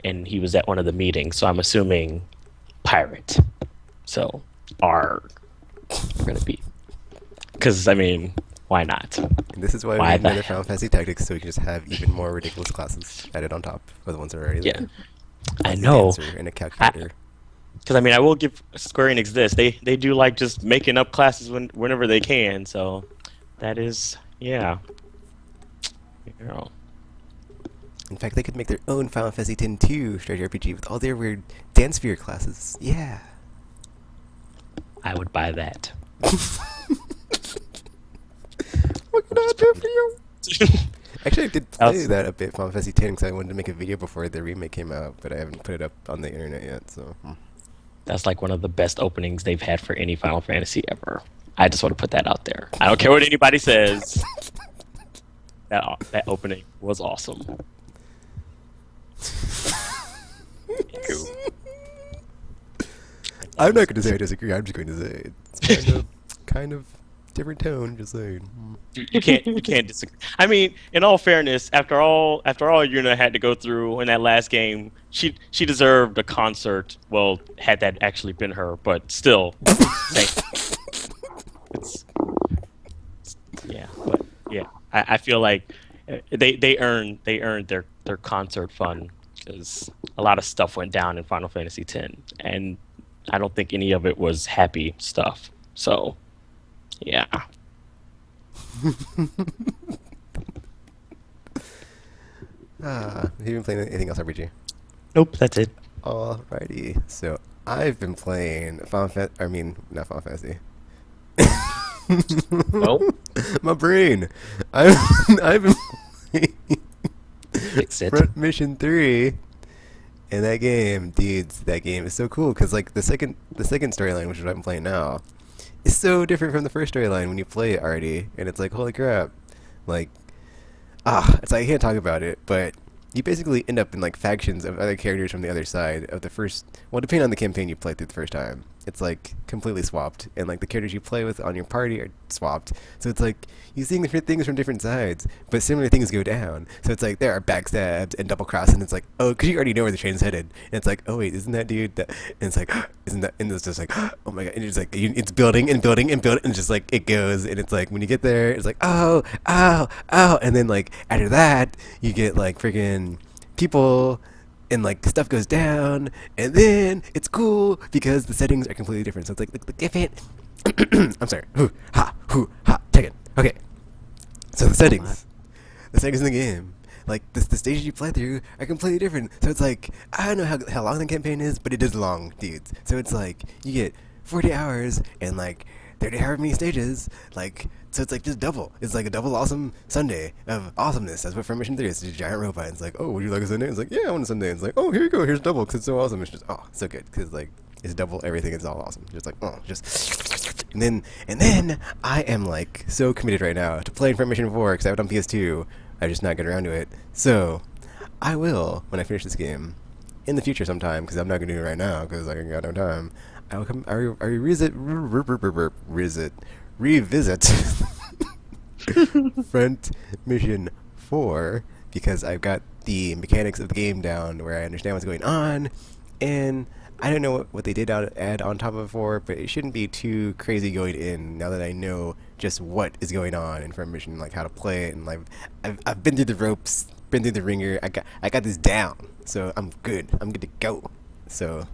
and he was at one of the meetings. So I'm assuming pirate. So we're gonna be. Because, I mean, why not? And this is why we need another Final Fantasy Tactics, so we can just have even more ridiculous classes added on top of the ones that are already there. I know. And a calculator. Because, I mean, I will give Square Enix this. They do, like, just making up classes whenever they can, so that is, yeah. In fact, they could make their own Final Fantasy X-2 strategy RPG with all their weird dance sphere classes. Yeah. I would buy that. What can I do for you? Actually, I did play that a bit, Final Fantasy X, because I wanted to make a video before the remake came out, but I haven't put it up on the internet yet, so... That's like one of the best openings they've had for any Final Fantasy ever. I just want to put that out there. I don't care what anybody says. That opening was awesome. Cool. I'm not going to say I disagree, I'm just going to say it's kind of different tone, just saying. You can't disagree. I mean, in all fairness, after all Yuna had to go through in that last game, she deserved a concert. Well, had that actually been her, but still, I feel like they earned their concert fun, because a lot of stuff went down in Final Fantasy X, and I don't think any of it was happy stuff. So, yeah. Have you been playing anything else RPG? Nope, that's it. Alrighty, so I've been playing not Final Fantasy. Nope. My brain. I've been playing Fix it. Front Mission 3. And that game, dudes, that game is so cool, because like the second storyline, which is what I'm playing now, is so different from the first storyline when you play it already, and it's like, holy crap, like, it's like I can't talk about it, but you basically end up in like factions of other characters from the other side of the first, well, depending on the campaign you play through the first time, it's like completely swapped, and like the characters you play with on your party are swapped. So it's like you're seeing different things from different sides, but similar things go down. So it's like there are backstabs and double cross, and it's like, oh, because you already know where the train's headed, and it's like, oh wait, isn't that dude? That? And it's like, isn't that? And it's just like, oh my god, and it's like it's building and building and building, and just like it goes, and it's like when you get there, it's like oh, ow, ow, and then like after that, you get like freaking people. And like stuff goes down, and then it's cool because the settings are completely different. So it's like the different. I'm sorry. Hoo ha. Tekken. Okay. So the settings in the game, like the stages you play through are completely different. So it's like I don't know how long the campaign is, but it is long, dudes. So it's like you get 40 hours and like 30 however many stages, like. So it's like just double. It's like a double awesome Sunday of awesomeness. That's what Front Mission 3 is. It's a giant robot. It's like, oh, would you like a Sunday? It's like, yeah, I want a Sunday. It's like, oh, here you go. Here's double because it's so awesome. It's just, oh, so good because like it's double everything. It's all awesome. Just like, oh, just. And then I am like so committed right now to playing Front Mission 4 because I have it on PS2. I just not get around to it. So I will when I finish this game in the future sometime because I'm not gonna do it right now because I got no time. I will come. I revisit Front Mission 4 because I've got the mechanics of the game down where I understand what's going on, and I don't know what they did add on top of 4, but it shouldn't be too crazy going in now that I know just what is going on in Front Mission, like how to play it, and like I've been through the ropes, been through the ringer. I got this down, so I'm good. I'm good to go. So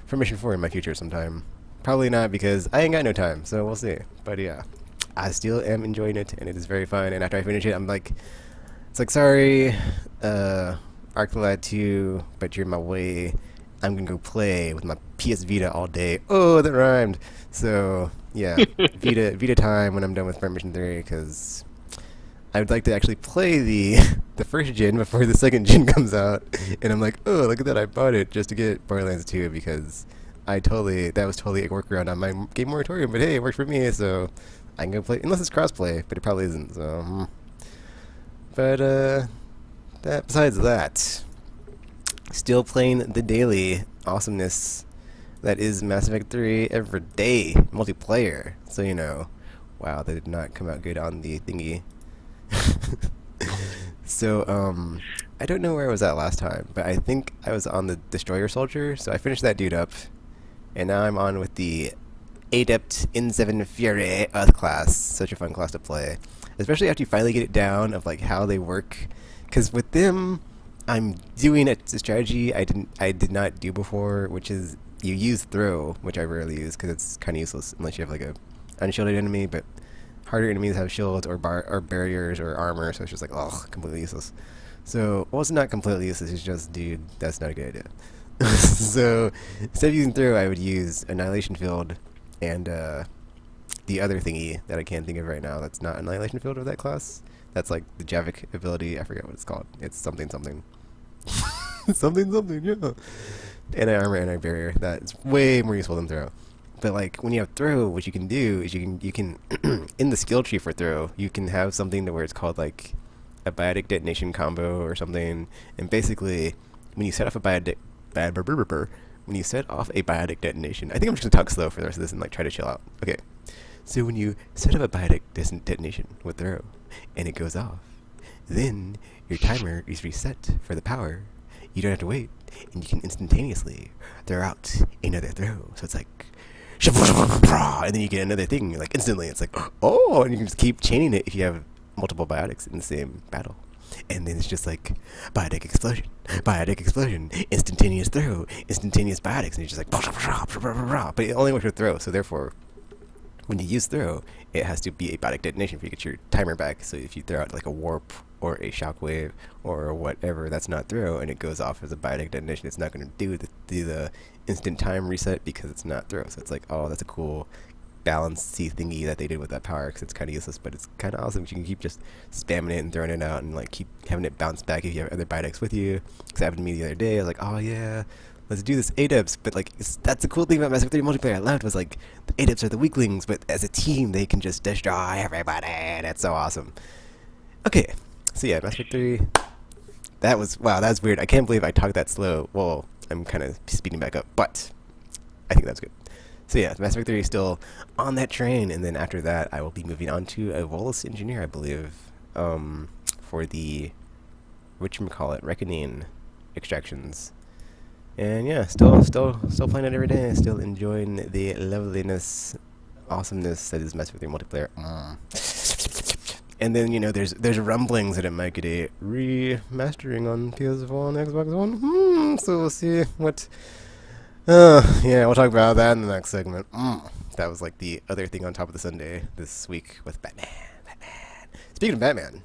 Front Mission 4 in my future sometime. Probably not because I ain't got no time, so we'll see. But yeah, I still am enjoying it, and it is very fun. And after I finish it, I'm like, it's like, sorry, Arclad 2, but you're in my way. I'm gonna go play with my PS Vita all day. Oh, that rhymed. So yeah, Vita time when I'm done with Front Mission 3, because I would like to actually play the first gen before the second gen comes out. And I'm like, oh, look at that, I bought it just to get Borderlands 2 because that was totally a workaround on my game moratorium, but hey, it worked for me, so I can go play, unless it's crossplay, but it probably isn't, so. But, besides that, still playing the daily awesomeness that is Mass Effect 3 every day, multiplayer, so you know, wow, that did not come out good on the thingy. So, I don't know where I was at last time, but I think I was on the Destroyer Soldier, so I finished that dude up. And now I'm on with the Adept N7 Fury Earth class. Such a fun class to play. Especially after you finally get it down of like how they work. Because with them, I'm doing a strategy I did not do before, which is you use throw, which I rarely use because it's kind of useless unless you have like a unshielded enemy, but harder enemies have shields or barriers or armor, so it's just like, oh, completely useless. So, well, it's not completely useless, it's just, dude, that's not a good idea. So instead of using throw, I would use Annihilation Field and the other thingy that I can't think of right now that's not Annihilation Field of that class. That's like the Javik ability. I forget what it's called. It's something something. something, yeah. Anti-armor, anti-barrier. That's way more useful than throw. But like when you have throw, what you can do is you can in the skill tree for throw, you can have something to where it's called like a biotic detonation combo or something. And basically, when you set off a biotic detonation, I think I'm just gonna talk slow for the rest of this and like try to chill out. Okay, so when you set up a biotic detonation with throw, and it goes off, then your timer is reset for the power. You don't have to wait, and you can instantaneously throw out another throw. So it's like, and then you get another thing like instantly. It's like, oh, and you can just keep chaining it if you have multiple biotics in the same battle. And then it's just like biotic explosion, instantaneous throw, instantaneous biotics, and you're just like, but it only works with throw. So therefore, when you use throw, it has to be a biotic detonation for you to get your timer back. So if you throw out like a warp or a shockwave or whatever, that's not throw, and it goes off as a biotic detonation, it's not going to do the instant time reset because it's not throw. So it's like, oh, that's a cool balance-y thingy that they did with that power, because it's kind of useless, but it's kind of awesome. You can keep just spamming it and throwing it out and like keep having it bounce back if you have other biotics with you. Because it happened to me the other day. I was like, oh yeah, let's do this ADEPS. But like, that's the cool thing about Mass Effect 3 multiplayer I loved, was like the ADEPS are the weaklings, but as a team they can just destroy everybody. That's so awesome. Okay, so yeah, Mass Effect 3. That was weird. I can't believe I talked that slow. Well, I'm kind of speeding back up, but I think that's good. So yeah, Mass Effect 3 is still on that train, and then after that, I will be moving on to a Volus Engineer, I believe, for the whatchamacallit, Reckoning extractions. And yeah, still playing it every day. Still enjoying the loveliness, awesomeness that is Mass Effect 3 multiplayer. And then there's rumblings that it might get a remastering on PS4 and Xbox One. So we'll see what. Yeah, we'll talk about that in the next segment. That was like the other thing on top of the Sunday this week with Batman. Speaking of Batman,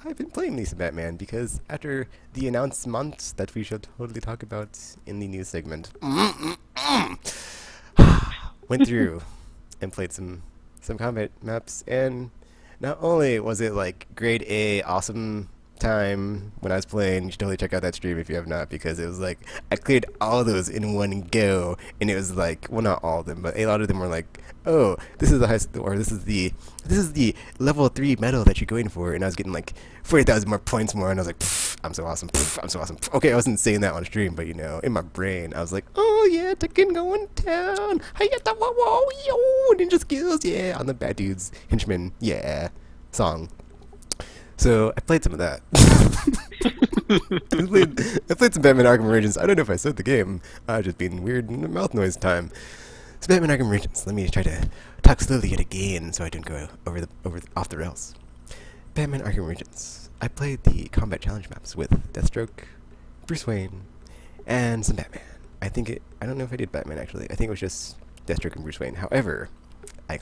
I've been playing Lisa Batman because after the announcement that we should totally talk about in the news segment, went through and played some combat maps, and not only was it like grade A awesome time when I was playing, you should totally check out that stream if you have not, because it was like I cleared all of those in one go, and it was like, well, not all of them, but a lot of them were like, oh, this is the this is the level 3 medal that you're going for, and I was getting like 40,000 more points more, and I was like, I'm so awesome, I'm so awesome. Okay, I wasn't saying that on stream, but in my brain I was like, oh yeah, Toukiden going down, whoa, yo, ninja skills, yeah, on the bad dudes, henchmen, yeah, song. So I played some of that. I played some Batman Arkham Origins. I don't know if I said the game. Just being weird in the mouth noise time. So Batman Arkham Origins. Let me try to talk slowly yet again so I don't go off the rails. Batman Arkham Origins. I played the combat challenge maps with Deathstroke, Bruce Wayne, and some Batman. I don't know if I did Batman actually. I think it was just Deathstroke and Bruce Wayne. However, I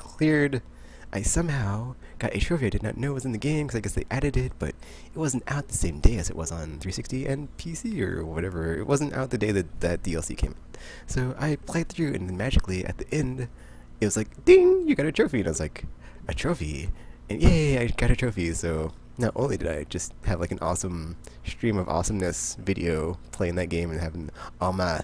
somehow got a trophy I did not know was in the game, because I guess they added it, but it wasn't out the same day as it was on 360 and PC or whatever. It wasn't out the day that DLC came out. So I played through, and then magically at the end, it was like, ding, you got a trophy. And I was like, a trophy? And yay, I got a trophy. So not only did I just have like an awesome stream of awesomeness video playing that game and having all my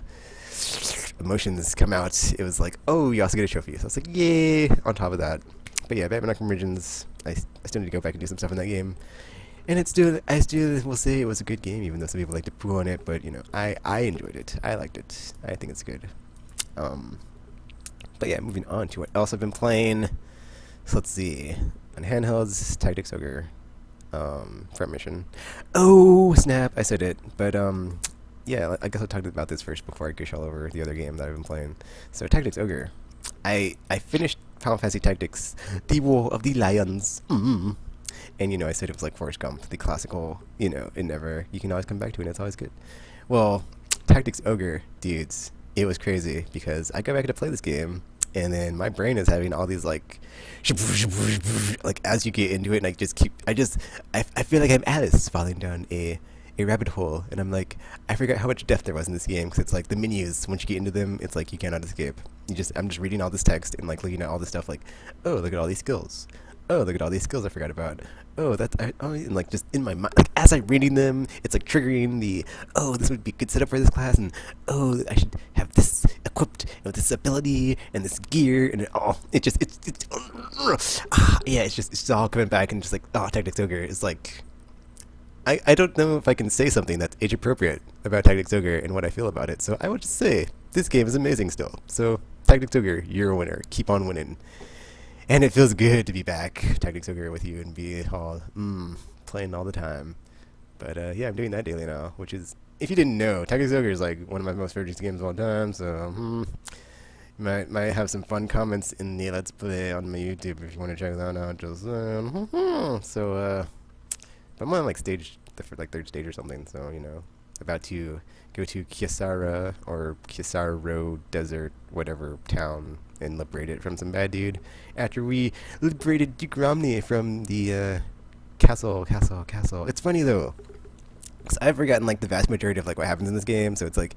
emotions come out, it was like, oh, you also get a trophy. So I was like, yay, on top of that. But yeah, Batman Arkham Origins, I still need to go back and do some stuff in that game. And I still will say it was a good game, even though some people like to poo on it, but I enjoyed it. I liked it. I think it's good. But yeah, moving on to what else I've been playing. So let's see. On handhelds, Tactics Ogre. Front mission. Oh, snap, I said it. But yeah, I guess I'll talk about this first before I gush all over the other game that I've been playing. So Tactics Ogre. I finished Final Fantasy Tactics, The War of the Lions. And I said it was like Forrest Gump, the classical, you can always come back to it, and it's always good. Well, Tactics Ogre, dudes, it was crazy, because I go back to play this game, and then my brain is having all these like as you get into it, and I feel like I'm Alice falling down a rabbit hole, and I'm like, I forgot how much depth there was in this game, because it's like the menus, once you get into them, it's like you cannot escape. I'm just reading all this text and like looking at all this stuff, like, oh, look at all these skills. Oh, look at all these skills I forgot about. Oh, and like just in my mind, like as I'm reading them, it's like triggering the, oh, this would be a good setup for this class, and oh, I should have this equipped with this ability and this gear, and it's all coming back, and just like, oh, Tactics Ogre is like, I don't know if I can say something that's age appropriate about Tactics Ogre and what I feel about it, so I would just say this game is amazing still. So Tactics Ogre, you're a winner. Keep on winning. And it feels good to be back, Tactics Ogre, with you and be all playing all the time. But yeah, I'm doing that daily now, which is, if you didn't know, Tactics Ogre is like one of my most favorite games of all time. So you might have some fun comments in the Let's Play on my YouTube if you want to check that out. Just so but I'm on like third stage or something. So about to go to Kisara or Kisaro Desert, whatever town, and liberate it from some bad dude. After we liberated Duke Romney from the castle. It's funny though, because I've forgotten like the vast majority of like what happens in this game. So it's like,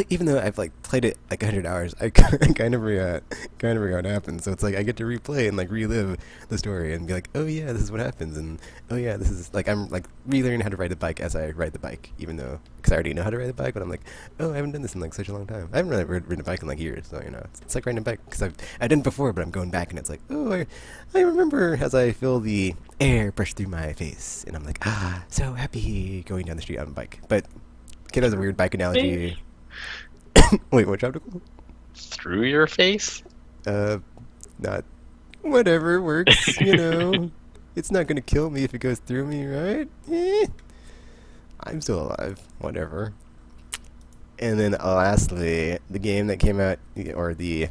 even though I've like played it like 100 hours, I kind of forgot what happened. So it's like I get to replay and like relive the story and be like, oh yeah, this is what happens, and oh yeah, this is like, I'm like relearning how to ride the bike as I ride the bike, even though, because I already know how to ride the bike, but I'm like, oh, I haven't done this in like such a long time. I haven't really ridden a bike in like years, so it's like riding a bike, because I've done it before, but I'm going back and it's like, oh, I remember as I feel the air brush through my face, and I'm like, so happy going down the street on a bike. But kid has a weird bike analogy. Wait, what, Optical? through your face? Not whatever works, you know. It's not gonna kill me if it goes through me, right? I'm still alive. Whatever. And then lastly, the game that came out, or the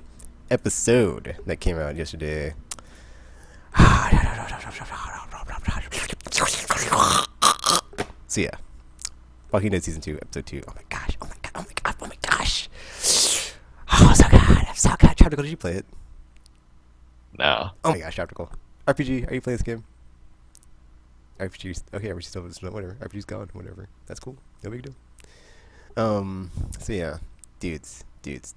episode that came out yesterday. So yeah, Walking Dead Season 2, Episode 2. Oh my gosh, oh my god, oh my god, oh my gosh. Oh, so good, so good. Chaptical, did you play it? No. Oh my gosh, Chaptical. RPG, are you playing this game? RPG's, okay, RPG's still, whatever. RPG's gone, whatever. That's cool, no big deal. So yeah, dudes.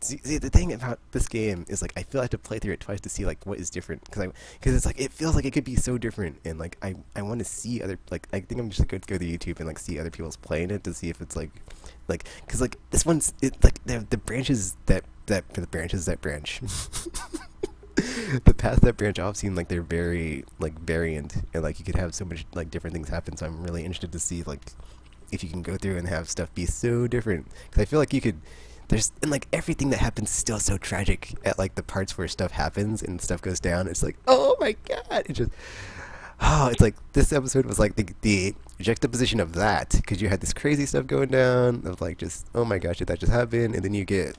See, the thing about this game is, like, I feel I have to play through it twice to see, like, what is different. Because it's, like, it feels like it could be so different. And, like, I want to see other, like, I think I'm just going to go to YouTube and, like, see other people's playing it to see if it's, like, because, like, this one's, like, the branches that branch. The paths that branch off seem like they're very, like, variant. And, like, you could have so much, like, different things happen. So I'm really interested to see, like, if you can go through and have stuff be so different. Because I feel like you could... and like everything that happens is still so tragic at like the parts where stuff happens and stuff goes down. It's like, oh my god, it's like this episode was like the juxtaposition of that, because you had this crazy stuff going down of like just, oh my gosh, did that just happen? And then you get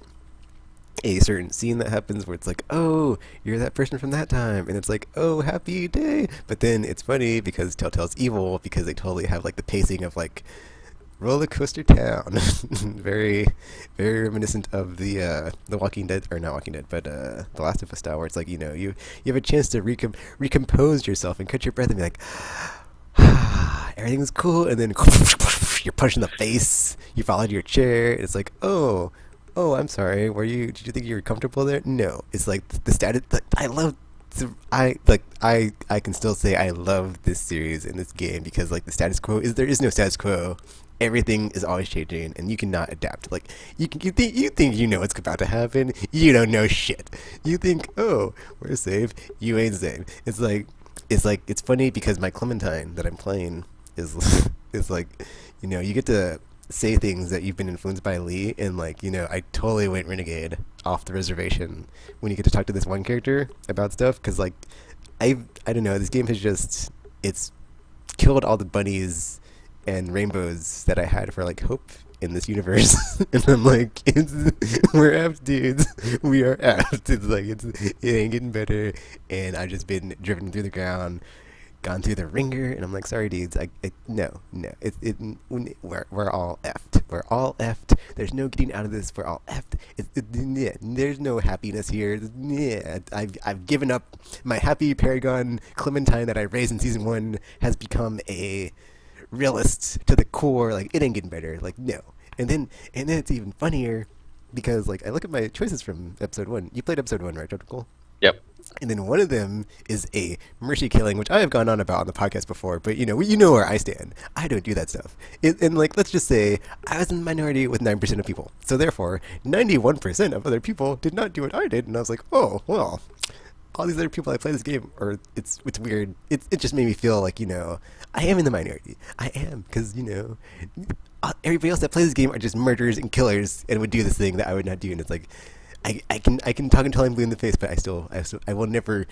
a certain scene that happens where it's like, oh, you're that person from that time, and it's like, oh, happy day. But then it's funny because Telltale's evil, because they totally have like the pacing of like Roller Coaster Town. Very, very reminiscent of the Walking Dead, or not Walking Dead, but The Last of Us style, where it's like, you know, you have a chance to recompose yourself and catch your breath and be like, everything's cool, and then you're punched in the face. You fall out of your chair. And it's like, oh, I'm sorry. Did you think you were comfortable there? No. It's like the status. Like, I can still say I love this series and this game because like the status quo there is no status quo. Everything is always changing, and you cannot adapt. Like you think you know what's about to happen. You don't know shit. You think, oh, we're safe. You ain't safe. It's funny because my Clementine that I'm playing is like, you know, you get to say things that you've been influenced by Lee, and like, you know, I totally went renegade off the reservation when you get to talk to this one character about stuff, because like I don't know, this game has it's killed all the bunnies and rainbows that I had for like hope in this universe. And I'm like, we're effed, dudes. We are effed. It's like it ain't getting better, and I've just been driven through the ground, gone through the ringer, and I'm like, sorry, dudes. No. We're all effed. We're all effed. There's no getting out of this. We're all effed. There's no happiness here. I've given up. My happy Paragon Clementine that I raised in season 1 has become a realist to the core. Like, it ain't getting better. Like, no. And then it's even funnier because like I look at my choices from episode 1. You played episode 1, right, Dr. Yep. And then one of them is a mercy killing, which I have gone on about on the podcast before, but you know where I stand. I don't do that stuff. And like, let's just say I was in the minority with 9% of people. So therefore, 91% of other people did not do what I did. And I was like, oh, well, all these other people I play this game, or it's weird. It just made me feel like, you know, I am in the minority. I am, because, you know, everybody else that plays this game are just murderers and killers and would do this thing that I would not do. And it's like, I can talk until I'm blue in the face, but I will never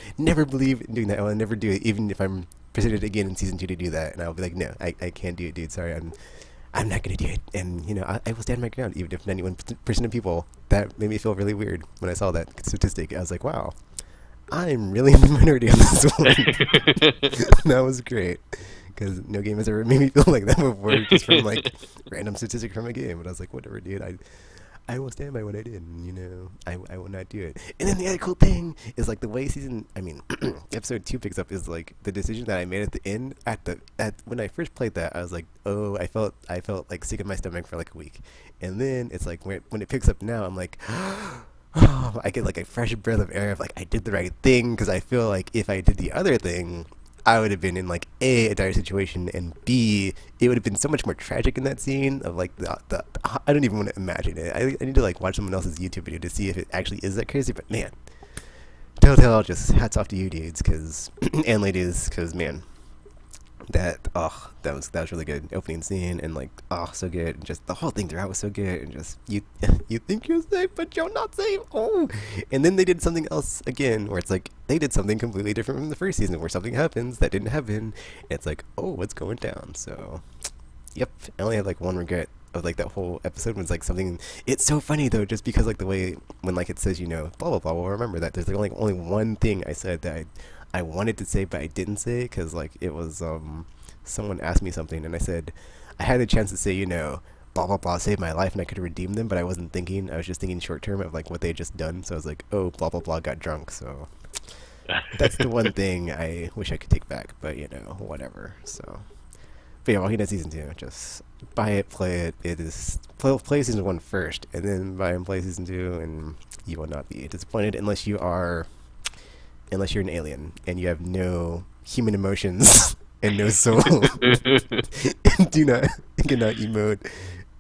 believe in doing that. I will never do it, even if I'm presented again in season 2 to do that. And I'll be like, no, I can't do it, dude. Sorry, I'm not gonna do it. And you know, I will stand my ground, even if 91% of people. That made me feel really weird when I saw that statistic. I was like, wow, I'm really in the minority on this one. That was great, because no game has ever made me feel like that before, just from like random statistic from a game. But I was like, whatever, dude. I will stand by what I did, and, you know, I will not do it. And then the other cool thing is, like, the way episode 2 picks up is, like, the decision that I made at the end, when I first played that, I was like, oh, I felt, like, sick in my stomach for, like, a week. And then it's, like, when it picks up now, I'm like, oh, I get, like, a fresh breath of air of, like, I did the right thing, because I feel like if I did the other thing, I would have been in like a dire situation, and B, it would have been so much more tragic in that scene of like the I don't even want to imagine it. I need to like watch someone else's YouTube video to see if it actually is that crazy. But man, Telltale, just hats off to you dudes, and ladies, because man, That was really good. Opening scene and like so good. And just the whole thing throughout was so good. And just you think you're safe, but you're not safe. Oh, and then they did something else again, where it's like they did something completely different from the first season, where something happens that didn't happen. And it's like, oh, what's going down? So, yep. I only have like one regret of like that whole episode was like something. It's so funny though, just because like the way when like it says, you know, blah blah blah. Well, remember that there's like only one thing I said that I wanted to say but I didn't say, because like it was someone asked me something and I said I had a chance to say, you know, blah blah blah saved my life and I could have redeemed them, but I wasn't thinking. I was just thinking short term of like what they had just done. So I was like, oh, blah blah blah got drunk. So that's the one thing I wish I could take back, but you know, whatever. So. But yeah, Walking Dead Season 2, just buy it, play it. It is play Season 1 first, and then buy and play Season 2, and you will not be disappointed unless you're an alien and you have no human emotions and no soul, and cannot emote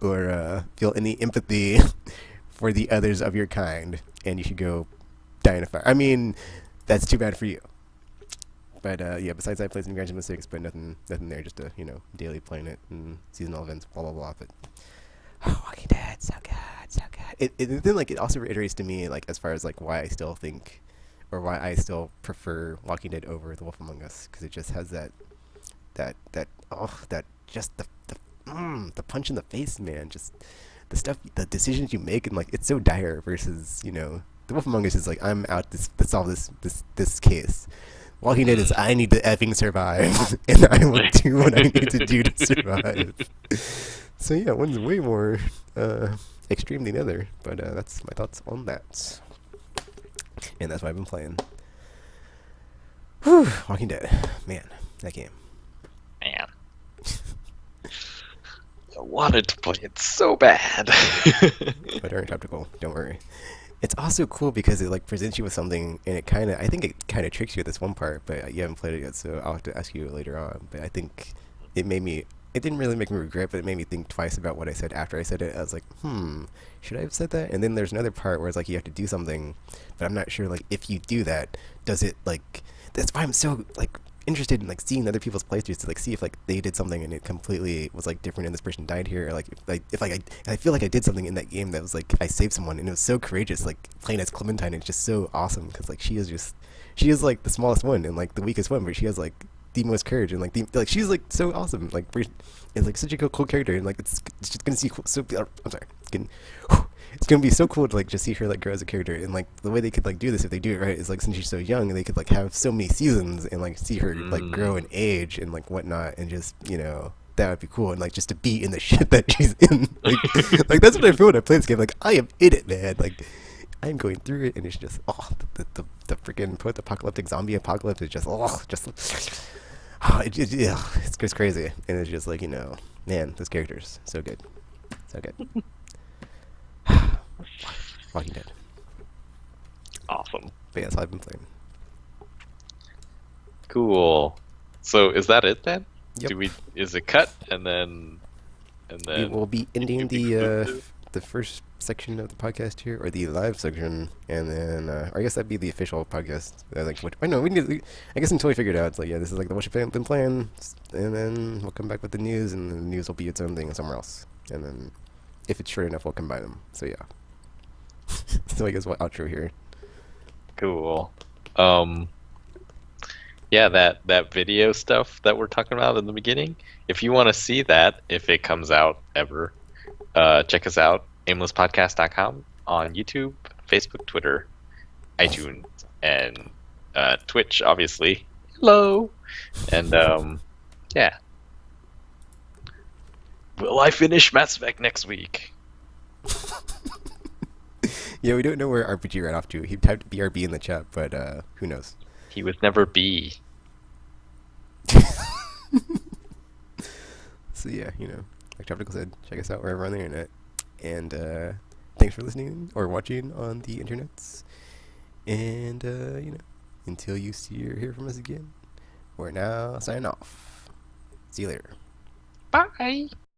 or feel any empathy for the others of your kind, and you should go die in a fire. I mean, that's too bad for you. But yeah, besides that, I played some Grand Theft Auto 6, but nothing there, just you know, daily playing it and seasonal events, blah blah blah. But Walking Dead, so good, so good. It then like it also reiterates to me like as far as like why I still think, or why I still prefer Walking Dead over The Wolf Among Us, because it just has that just the punch in the face, man. Just the stuff, the decisions you make, and like it's so dire versus, you know, The Wolf Among Us is like I'm out to solve this case. Walking Dead is I need to effing survive, and I will do what I need to do to survive. So yeah, one's way more extreme than the other, but that's my thoughts on that. And that's what I've been playing. Whew, Walking Dead. Man, that game. Man. I wanted to play it so bad. But aren't tactical, don't worry. It's also cool because it like presents you with something, and I think it kind of tricks you at this one part, but you haven't played it yet, so I'll have to ask you later on. But I think it didn't really make me regret, but it made me think twice about what I said after I said it. I was like, should I have said that? And then there's another part where it's like you have to do something, but I'm not sure like if you do that, does it like, that's why I'm so like interested in like seeing other people's playthroughs to like see if like they did something and it completely was like different and this person died here, or like if I feel like I did something in that game that was like I saved someone and it was so courageous, like playing as Clementine. It's just so awesome because like she is like the smallest one and like the weakest one, but she has like the most courage and like she's like so awesome, like it's like such a cool character, and like it's just gonna see cool, so I'm sorry, it's gonna be so cool to like just see her like grow as a character, and like the way they could like do this if they do it right is like since she's so young, and they could like have so many seasons and like see her like grow in age and like whatnot, and just, you know, that would be cool, and like just to be in the shit that she's in, like that's what I feel when I play this game. Like I am in it, man. Like I'm going through it, and it's just the freaking post-apocalyptic zombie apocalypse is just it's just crazy, and it's just like, you know, man, this character's so good, so good. Walking Dead. Awesome. But yeah, that's all I've been playing. Cool. So is that it then? Yep. Is it cut and then We will be ending the first section of the podcast here, or the live section, and then I guess that'd be the official podcast. I guess until we figure it out, it's like, yeah, this is like the what you've been playing, and then we'll come back with the news, and the news will be its own thing somewhere else, and then if it's short enough, we'll combine them. So yeah. So I guess what outro here. Cool. Yeah, that video stuff that we're talking about in the beginning, if you want to see that, if it comes out ever, check us out, aimlesspodcast.com, on YouTube, Facebook, Twitter, iTunes, and Twitch, obviously. Hello! And, yeah. Will I finish Mass Effect next week? Yeah, we don't know where RPG ran off to. He typed BRB in the chat, but who knows? He was never B. So yeah, you know, like Tropical said, check us out wherever on the internet. And thanks for listening or watching on the internets. And, you know, until you see or hear from us again, we're now signing off. See you later. Bye!